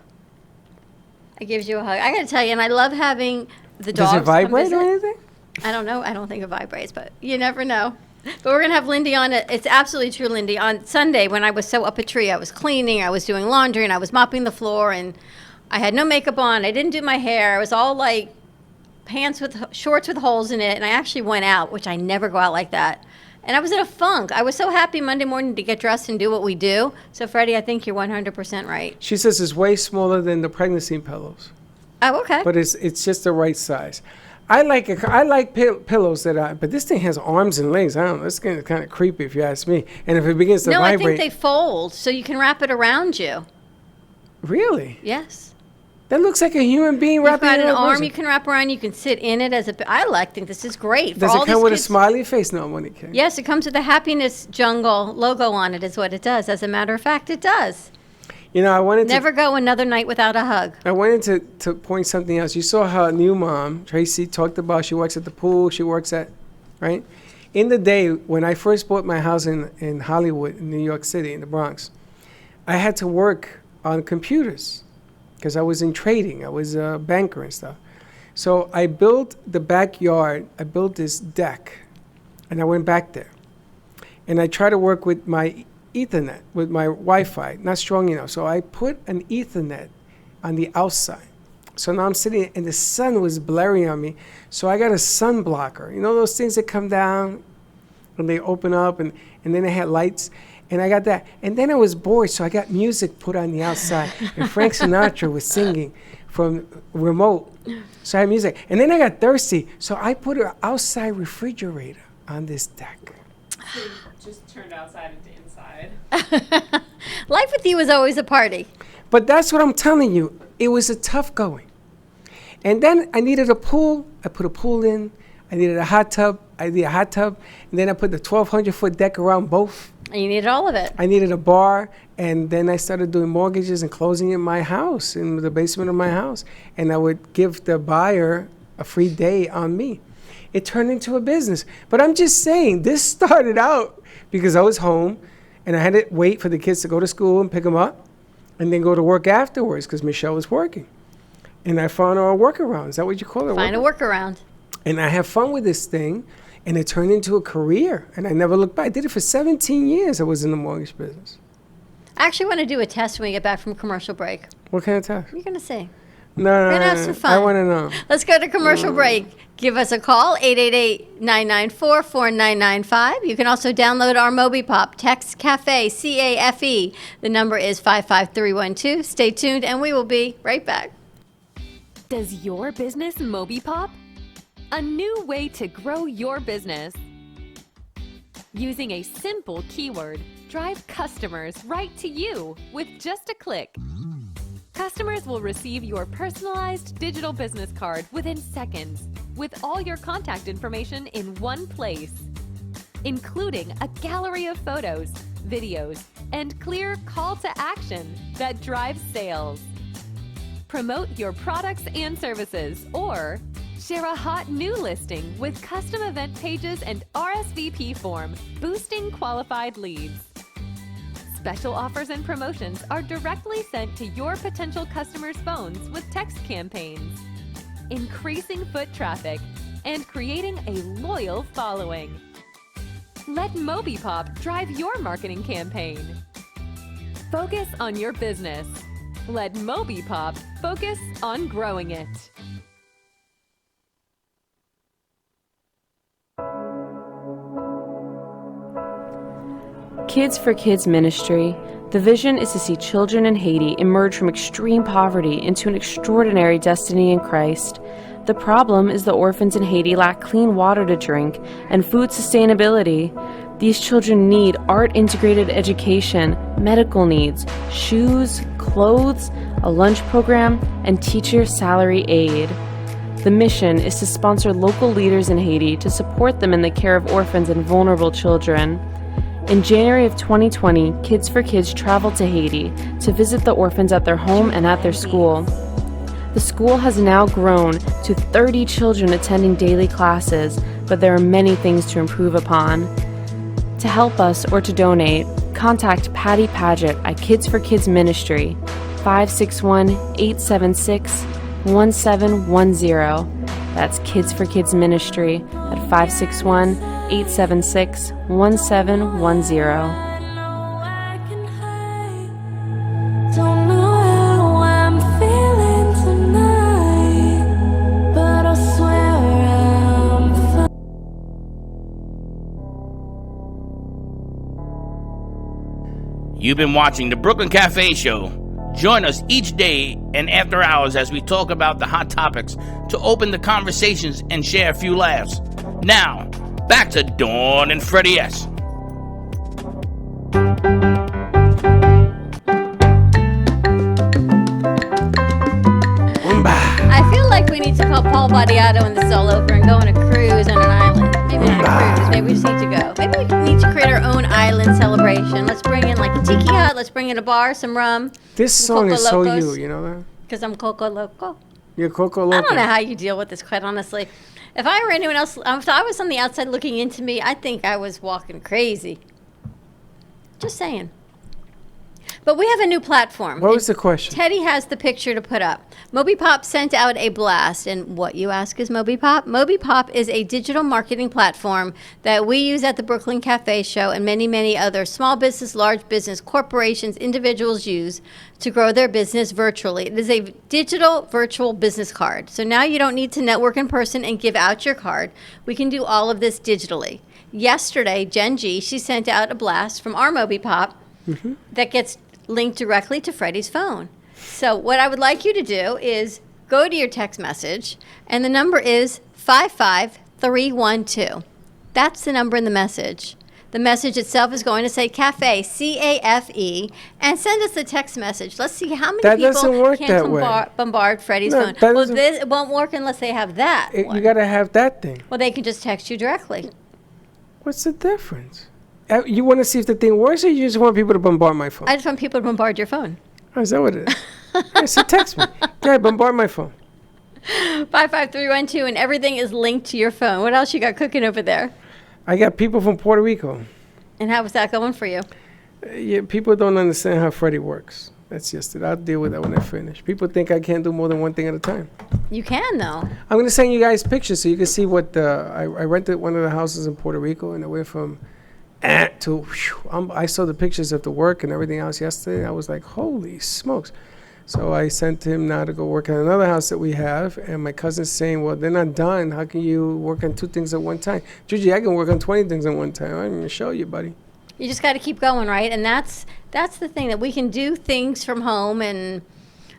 It gives you a hug. I got to tell you, and I love having the dogs. Does it come vibrate or visit. anything? I don't know. I don't think it vibrates, but you never know. But we're going to have Lindy on it. It's absolutely true, Lindy. On Sunday, when I was so up a tree, I was cleaning, I was doing laundry, and I was mopping the floor, and I had no makeup on. I didn't do my hair. I was all like shorts with holes in it, and I actually went out, which I never go out like that. And I was in a funk. I was so happy Monday morning to get dressed and do what we do. So, Freddie, I think you're 100% right. She says it's way smaller than the pregnancy pillows. Oh, okay. But it's just the right size. I like pillows but this thing has arms and legs. I don't know. It's kind of creepy if you ask me. And if it begins to No, I vibrate. think they fold so you can wrap it around you. Really? Yes. That looks like a human being You've wrapping got an around a arm person. you can wrap around. You can sit in it as a. I think this is great. Does for it all come these with a kids. smiley face? No, Monique. Yes, it comes with the Happiness Jungle logo on it. Is what it does. As a matter of fact, it does. I wanted to. Never go another night without a hug. I wanted to point something else. You saw her new mom, Tracy, talked about she works at the pool. She works at, right? In the day when I first bought my house in Hollywood, in New York City, in the Bronx, I had to work on computers because I was in trading. I was a banker and stuff. So I built the backyard. I built this deck, and I went back there. And I tried to work with my Ethernet, with my Wi-Fi, not strong enough. So I put an Ethernet on the outside. So now I'm sitting, and the sun was blaring on me. So I got a sun blocker. You know those things that come down when they open up, and then they had lights. And I got that. And then I was bored, so I got music put on the outside. And Frank Sinatra was singing from remote. So I had music. And then I got thirsty, so I put an outside refrigerator on this deck. So just turned outside into inside. Life with you was always a party. But that's what I'm telling you. It was a tough going. And then I needed a pool. I put a pool in. I needed a hot tub. I needed a hot tub. And then I put the 1,200-foot deck around both. And you needed all of it. I needed a bar, and then I started doing mortgages and closing in my house, in the basement of my house. And I would give the buyer a free day on me. It turned into a business. But I'm just saying, this started out because I was home, and I had to wait for the kids to go to school and pick them up, and then go to work afterwards because Michelle was working. And I found a workaround. Is that what you call it? Find a workaround. And I have fun with this thing. And it turned into a career, and I never looked back. I did it for 17 years. I was in the mortgage business. I actually want to do a test when we get back from commercial break. What kind of test? You're going to see. No, We're going to have some fun. I want to know. Let's go to commercial break. Give us a call, 888-994-4995. You can also download our MobiPop. Text CAFE, C-A-F-E. The number is 55312. Stay tuned, and we will be right back. Does your business MobiPop? A new way to grow your business. Using a simple keyword, drive customers right to you with just a click. Customers will receive your personalized digital business card within seconds with all your contact information in one place, including a gallery of photos, videos, and clear call to action that drives sales. Promote your products and services, or share a hot new listing with custom event pages and RSVP form, boosting qualified leads. Special offers and promotions are directly sent to your potential customers' phones with text campaigns, increasing foot traffic and creating a loyal following. Let MobiPop drive your marketing campaign. Focus on your business. Let MobiPop focus on growing it. Kids for Kids Ministry. The vision is to see children in Haiti emerge from extreme poverty into an extraordinary destiny in Christ. The problem is the orphans in Haiti lack clean water to drink and food sustainability. These children need art-integrated education, medical needs, shoes, clothes, a lunch program, and teacher salary aid. The mission is to sponsor local leaders in Haiti to support them in the care of orphans and vulnerable children. In January of 2020, Kids for Kids traveled to Haiti to visit the orphans at their home and at their school. The school has now grown to 30 children attending daily classes, but there are many things to improve upon. To help us or to donate, contact Patty Paget at Kids for Kids Ministry, 561-876-1710. That's Kids for Kids Ministry at 561-876-1710. You've been watching the Brooklyn Cafe Show. Join us each day and after hours as we talk about the hot topics to open the conversations and share a few laughs. Now, back to Dawn and Freddie S. I feel like we need to call Paul Badiato when this is all over and go on a cruise on an island. Maybe not a cruise. Maybe we just need to go. Maybe we need to create our own island celebration. Let's bring in like a tiki hut. Let's bring in a bar, some rum. This song is so you know that? Because I'm Coco Loco. You're Coco Loco. I don't know how you deal with this, quite honestly. If I were anyone else, if I was on the outside looking into me, I think I was walking crazy. Just saying. But we have a new platform. What was the question? Teddy has the picture to put up. MobiPop sent out a blast. And what you ask is MobiPop? MobiPop is a digital marketing platform that we use at the Brooklyn Cafe Show and many, many other small business, large business, corporations, individuals use to grow their business virtually. It is a digital virtual business card. So now you don't need to network in person and give out your card. We can do all of this digitally. yesterday, Genji, she sent out a blast from our MobiPop that gets linked directly to Freddie's phone. So what I would like you to do is go to your text message, and the number is 55312. That's the number in the message. The message itself is going to say CAFE, C-A-F-E, and send us the text message. Let's see how many people can bombard Freddie's phone. Well, it won't work unless they have that one. You got to have that thing. Well, they can just text you directly. What's the difference? You want to see if the thing works, or you just want people to bombard my phone? I just want people to bombard your phone. Oh, is that what it is? Yeah, so text me. Yeah, bombard my phone. 55312, and everything is linked to your phone. What else you got cooking over there? I got people from Puerto Rico. And how was that going for you? Yeah, people don't understand how Freddie works. That's just it. I'll deal with that when I finish. People think I can't do more than one thing at a time. You can, though. I'm going to send you guys pictures so you can see what I rented one of the houses in Puerto Rico, and I went from to whew, I saw the pictures of the work and everything else yesterday. I was like, holy smokes. So I sent him now to go work on another house that we have, and my cousin's saying, well, they're not done. How can you work on two things at one time? Gigi, I can work on 20 things at one time. I'm going to show you, buddy. You just got to keep going, right? And that's the thing, that we can do things from home. And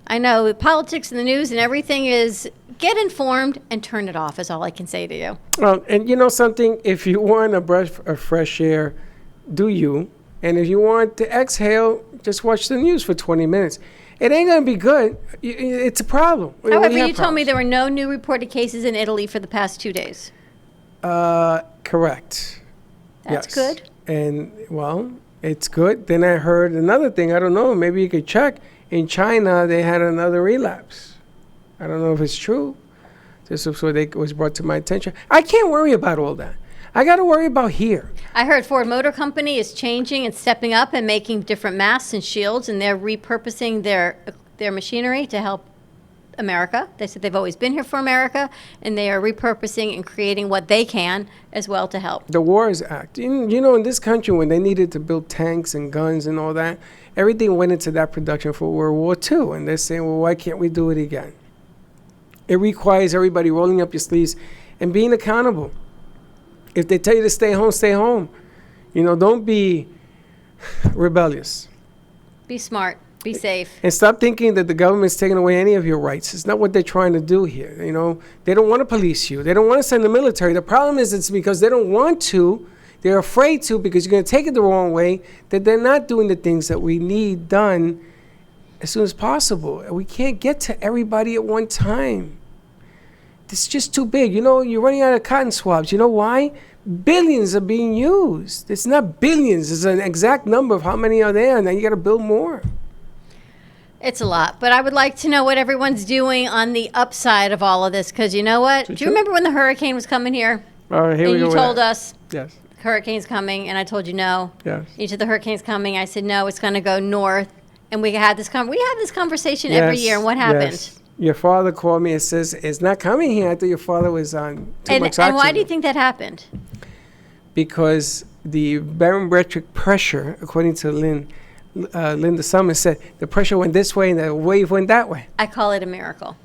I know politics and the news and everything is get informed and turn it off is all I can say to you. Well, and you know something? If you want a breath of fresh air, do you. And if you want to exhale, just watch the news for 20 minutes. It ain't going to be good. It's a problem. However, you told me there were no new reported cases in Italy for the past 2 days. Correct. That's yes. good. And, well, it's good. Then I heard another thing. I don't know. Maybe you could check. In China, they had another relapse. I don't know if it's true. This was what was brought to my attention. I can't worry about all that. I got to worry about here. I heard Ford Motor Company is changing and stepping up and making different masks and shields, and they're repurposing their machinery to help America. They said they've always been here for America, and they are repurposing and creating what they can as well to help. The Wars Act. You know, in this country, when they needed to build tanks and guns and all that, everything went into that production for World War II. And they're saying, well, why can't we do it again? It requires everybody rolling up your sleeves and being accountable. If they tell you to stay home, stay home. You know, don't be rebellious. Be smart. Be safe. And stop thinking that the government's taking away any of your rights. It's not what they're trying to do here. You know, they don't want to police you. They don't want to send the military. The problem is it's because they don't want to. They're afraid to, because you're going to take it the wrong way, that they're not doing the things that we need done as soon as possible. We can't get to everybody at one time. It's just too big. You know, you're running out of cotton swabs. You know why? Billions are being used. It's not billions. It's an exact number of how many are there, and then you got to build more. It's a lot. But I would like to know what everyone's doing on the upside of all of this, because you know what? Do you remember when the hurricane was coming here? Here we go. And you told us, yes, hurricane's coming, and I told you no. Yes. You said the hurricane's coming. I said no, it's going to go north. And we had this conversation every year. And what happened? Yes. Your father called me and says, it's not coming here. I thought your father was on too much oxygen. And why do you think that happened? Because the barometric pressure, according to Linda Summers, said the pressure went this way and the wave went that way. I call it a miracle.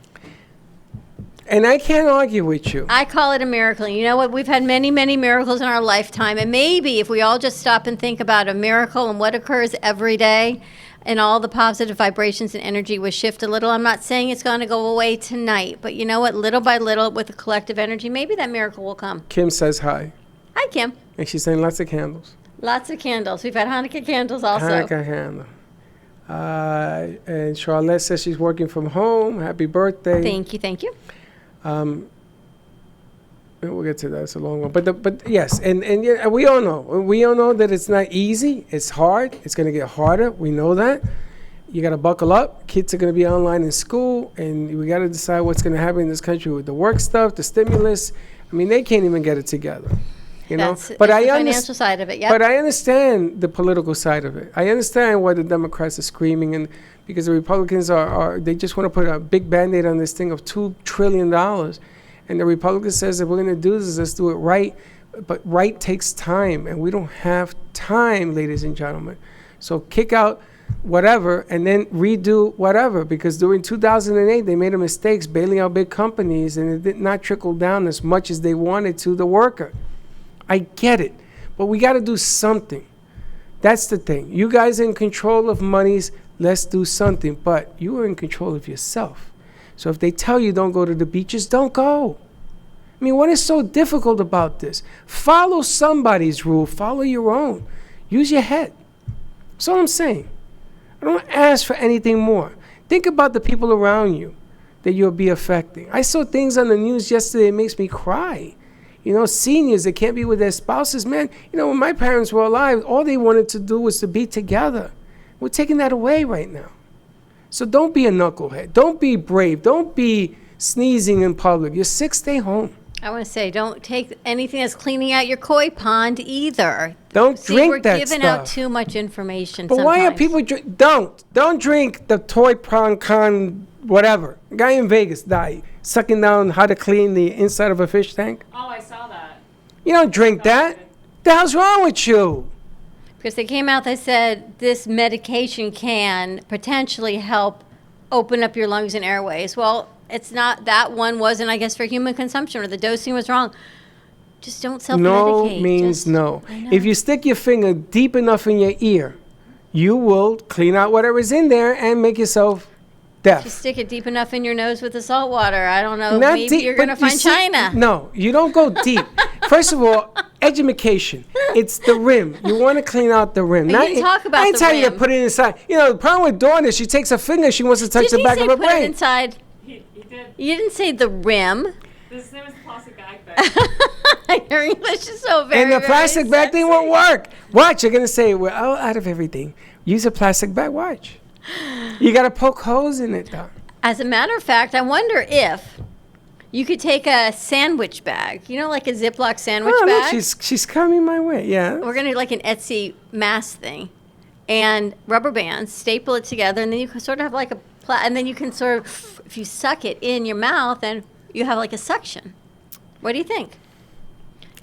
And I can't argue with you. I call it a miracle. You know what? We've had many, many miracles in our lifetime. And maybe if we all just stop and think about a miracle and what occurs every day, and all the positive vibrations and energy will shift a little. I'm not saying it's going to go away tonight, but you know what? Little by little, with the collective energy, maybe that miracle will come. Kim says hi. Hi, Kim. And she's saying lots of candles. Lots of candles. We've had Hanukkah candles also. Hanukkah candle. And Charlotte says she's working from home. Happy birthday. Thank you, thank you. We'll get to that. It's a long one. But yes, and yeah, we all know that it's not easy. It's hard. It's going to get harder. We know that. You got to buckle up. Kids are going to be online in school, and we got to decide what's going to happen in this country with the work stuff, the stimulus. I mean, they can't even get it together. You know, but the financial side of it, yeah. But I understand the political side of it. I understand why the Democrats are screaming, and because the Republicans they just want to put a big Band-Aid on this thing of $2 trillion. And the Republican says, if we're going to do this, let's do it right. But right takes time, and we don't have time, ladies and gentlemen. So kick out whatever and then redo whatever, because during 2008, they made a mistake bailing out big companies, and it did not trickle down as much as they wanted to the worker. I get it. But we got to do something. That's the thing. You guys are in control of monies. Let's do something. But you are in control of yourself. So if they tell you don't go to the beaches, don't go. I mean, what is so difficult about this? Follow somebody's rule. Follow your own. Use your head. That's all I'm saying. I don't ask for anything more. Think about the people around you that you'll be affecting. I saw things on the news yesterday that makes me cry. You know, seniors that can't be with their spouses. Man, you know, when my parents were alive, all they wanted to do was to be together. We're taking that away right now. So don't be a knucklehead. Don't be brave. Don't be sneezing in public. You're sick, stay home. I want to say, don't take anything that's cleaning out your koi pond either. Don't drink that We're giving stuff. out too much information But sometimes. why are people don't drink the toy prawn con whatever. A guy in Vegas died sucking down how to clean the inside of a fish tank. Oh, I saw that. You don't drink that. The hell's wrong with you? Because they came out, they said this medication can potentially help open up your lungs and airways. Well, it's not, that one wasn't, I guess, for human consumption, or the dosing was wrong. Just don't self-medicate. No means no. If you stick your finger deep enough in your ear, you will clean out whatever's in there and make yourself deaf. Just stick it deep enough in your nose with the salt water. I don't know. Not Maybe deep, you're but going to you find see- China. No, you don't go deep. First of all, education. It's the rim. You want to clean out the rim. You didn't talk about I ain't the telling you to rim. put it inside. You know, the problem with Dawn is she takes her finger, she wants to touch Did the he back say of her put it brain. inside? He did. You didn't say the rim. This was the plastic bag Your English is so very, And the very plastic bag thing won't sexy. work. Watch, you're going to say, we're all out of everything. Use a plastic bag. Watch. You got to poke holes in it, though. As a matter of fact, I wonder if you could take a sandwich bag, you know, like a Ziploc sandwich Oh, look, bag. she's coming my way. Yeah. We're going to do like an Etsy mask thing and rubber bands, staple it together, and then you can sort of have like a, and then you can sort of, if you suck it in your mouth, then you have like a suction. What do you think?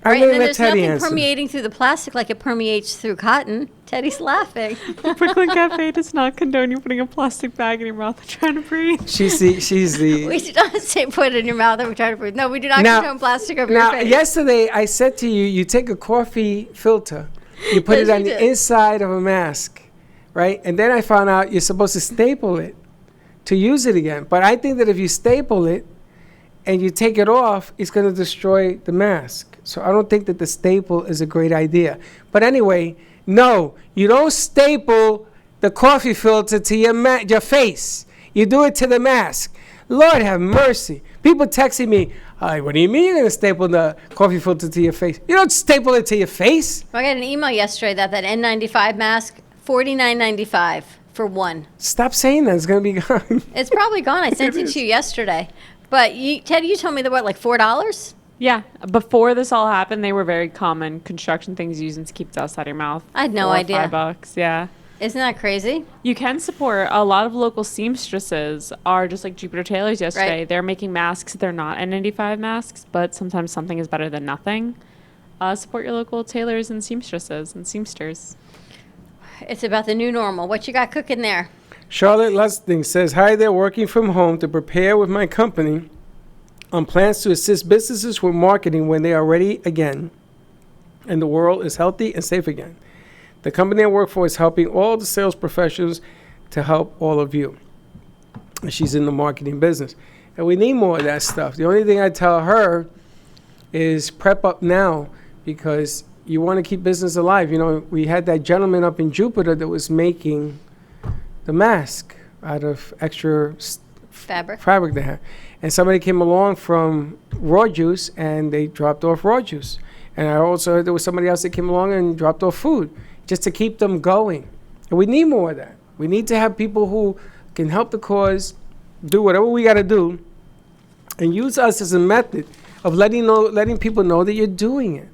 I'm Right, going and to then let there's Teddy nothing answer. permeating through the plastic like it permeates through cotton. Teddy's laughing. Brooklyn Cafe does not condone you putting a plastic bag in your mouth and trying to breathe. She's the. We do not say put it in your mouth and we try to breathe. No, we do not Now- condone plastic over Now, your face. yesterday I said to you, you take a coffee filter, you put Yes, it on you the did. inside of a mask, right? And then I found out you're supposed to staple it to use it again. But I think that if you staple it and you take it off, it's going to destroy the mask. So I don't think that the staple is a great idea. But anyway, no, you don't staple the coffee filter to your face. You do it to the mask. Lord have mercy. People texting me, what do you mean you're going to staple the coffee filter to your face? You don't staple it to your face. I got an email yesterday that N95 mask, $49.95 for one. Stop saying that. It's going to be gone. It's probably gone. I sent it to you yesterday. But Teddy, you told me that what, like $4? Yeah, before this all happened, they were very common construction things using to keep dust out of your mouth. I had no 4 or idea. $5, yeah. Isn't that crazy? You can support a lot of local seamstresses are just like Jupiter Tailors yesterday. Right. They're making masks. They're not N95 masks, but sometimes something is better than nothing. Support your local tailors and seamstresses and seamsters. It's about the new normal. What you got cooking there? Charlotte Lustig says, hi there, working from home to prepare with my company on plans to assist businesses with marketing when they are ready again and the world is healthy and safe again. The company I work for is helping all the sales professionals to help all of you. And she's in the marketing business. And we need more of that stuff. The only thing I tell her is prep up now because you want to keep business alive. You know, we had that gentleman up in Jupiter that was making the mask out of extra fabric they had. And somebody came along from raw juice and they dropped off raw juice. And I also heard there was somebody else that came along and dropped off food just to keep them going. And we need more of that. We need to have people who can help the cause, do whatever we got to do, and use us as a method of letting people know that you're doing it.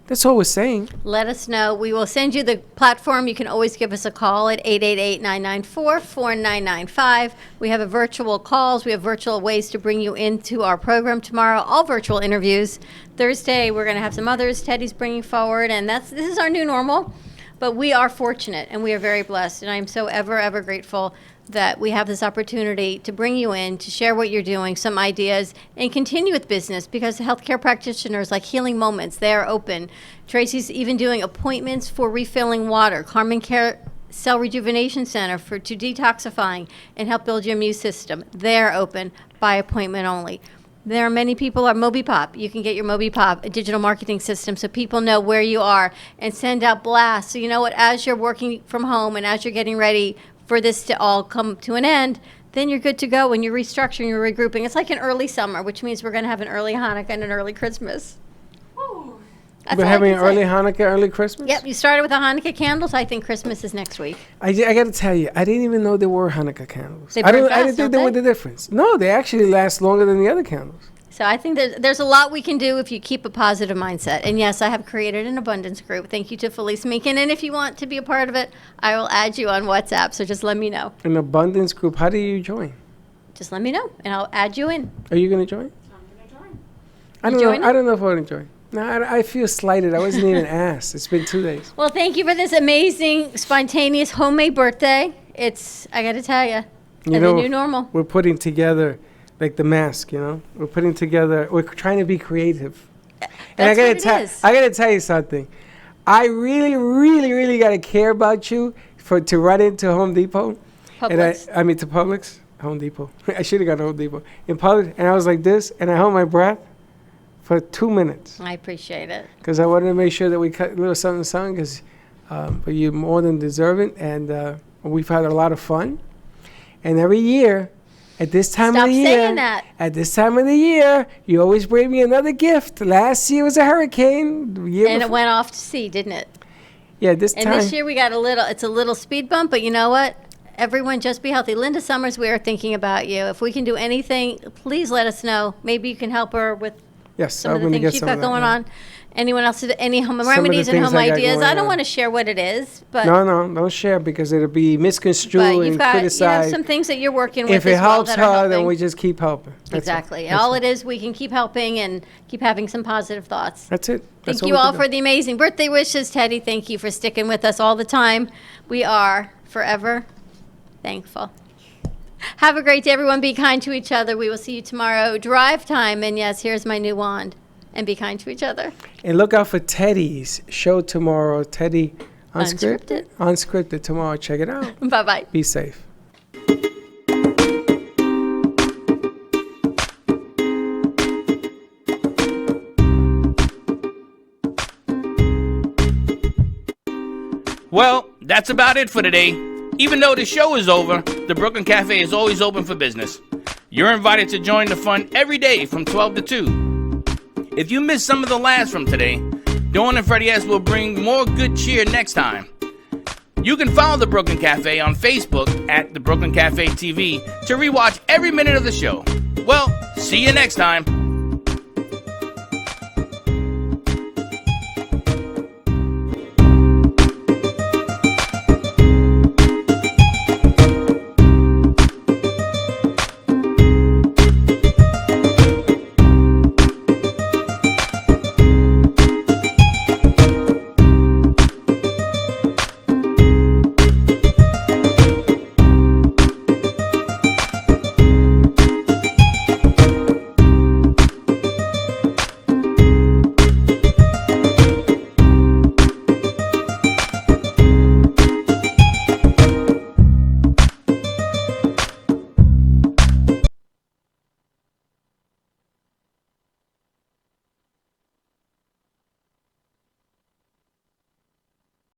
That's all we're saying. Let us know. We will send you the platform. You can always give us a call at 888-994-4995. We have virtual calls. We have virtual ways to bring you into our program tomorrow. All virtual interviews. Thursday, we're going to have some others Teddy's bringing forward, and this is our new normal. But we are fortunate and we are very blessed. And I am so ever grateful that we have this opportunity to bring you in, to share what you're doing, some ideas, and continue with business, because the healthcare practitioners like Healing Moments, they are open. Tracy's even doing appointments for refilling water. Carmen Care Cell Rejuvenation Center to detoxifying and help build your immune system. They're open by appointment only. There are many people at MobiPop. You can get your MobiPop, a digital marketing system, so people know where you are, and send out blasts. So you know what, as you're working from home and as you're getting ready for this to all come to an end, then you're good to go when you're restructuring, you're regrouping. It's like an early summer, which means we're going to have an early Hanukkah and an early Christmas. We're having an early Hanukkah, early Christmas? Yep, you started with the Hanukkah candles. I think Christmas is next week. I got to tell you, I didn't even know there were Hanukkah candles. They I burn didn't fast, think don't there were they? the difference. No, they actually last longer than the other candles. So I think there's a lot we can do if you keep a positive mindset. And yes, I have created an abundance group. Thank you to Felice Meekin. And if you want to be a part of it, I will add you on WhatsApp. So just let me know. An abundance group. How do you join? Just let me know, and I'll add you in. Are you going to join? I don't know. I don't know if I want to join. No, I feel slighted. I wasn't even asked. It's been 2 days. Well, thank you for this amazing, spontaneous, homemade birthday. I got to tell you, the new normal. We're putting together, like the mask, we're putting together, we're trying to be creative. And I got to tell you something. I really got to care about you to run into Home Depot. Publix. And I mean to Publix, Home Depot. I should have gone to Home Depot. In Publix, and I was like this, and I held my breath for 2 minutes. I appreciate it. Because I wanted to make sure that we cut a little something, because but you're more than deserving, and we've had a lot of fun. And every year, at this time of the year, saying that. At this time of the year, you always bring me another gift. Last year was a hurricane. And it went off to sea, didn't it? Yeah, this And time. this year we got it's a little speed bump, but you know what? Everyone just be healthy. Linda Summers, we are thinking about you. If we can do anything, please let us know. Maybe you can help her with some of the things she's got going on. Anyone else, any home remedies and home ideas? I don't want to share what it is, but No, don't share, because it'll be misconstrued but you've and got criticized. some things that you're working with If it as well helps that are her, then helping. we just keep helping. That's Exactly. That's All it is, we can keep helping and keep having some positive thoughts. That's it. That's Thank you all we for can do. the amazing birthday wishes. Teddy, thank you for sticking with us all the time. We are forever thankful. Have a great day, everyone. Be kind to each other. We will see you tomorrow. Drive time. And yes, here's my new wand. And be kind to each other. And look out for Teddy's show tomorrow. Teddy Unscripted. Unscripted tomorrow. Check it out. Bye-bye. Be safe. Well, that's about it for today. Even though the show is over, the Brooklyn Cafe is always open for business. You're invited to join the fun every day from 12 to 2. If you missed some of the laughs from today, Dawn and Freddie S. will bring more good cheer next time. You can follow the Brooklyn Cafe on Facebook at the Brooklyn Cafe TV to rewatch every minute of the show. Well, see you next time.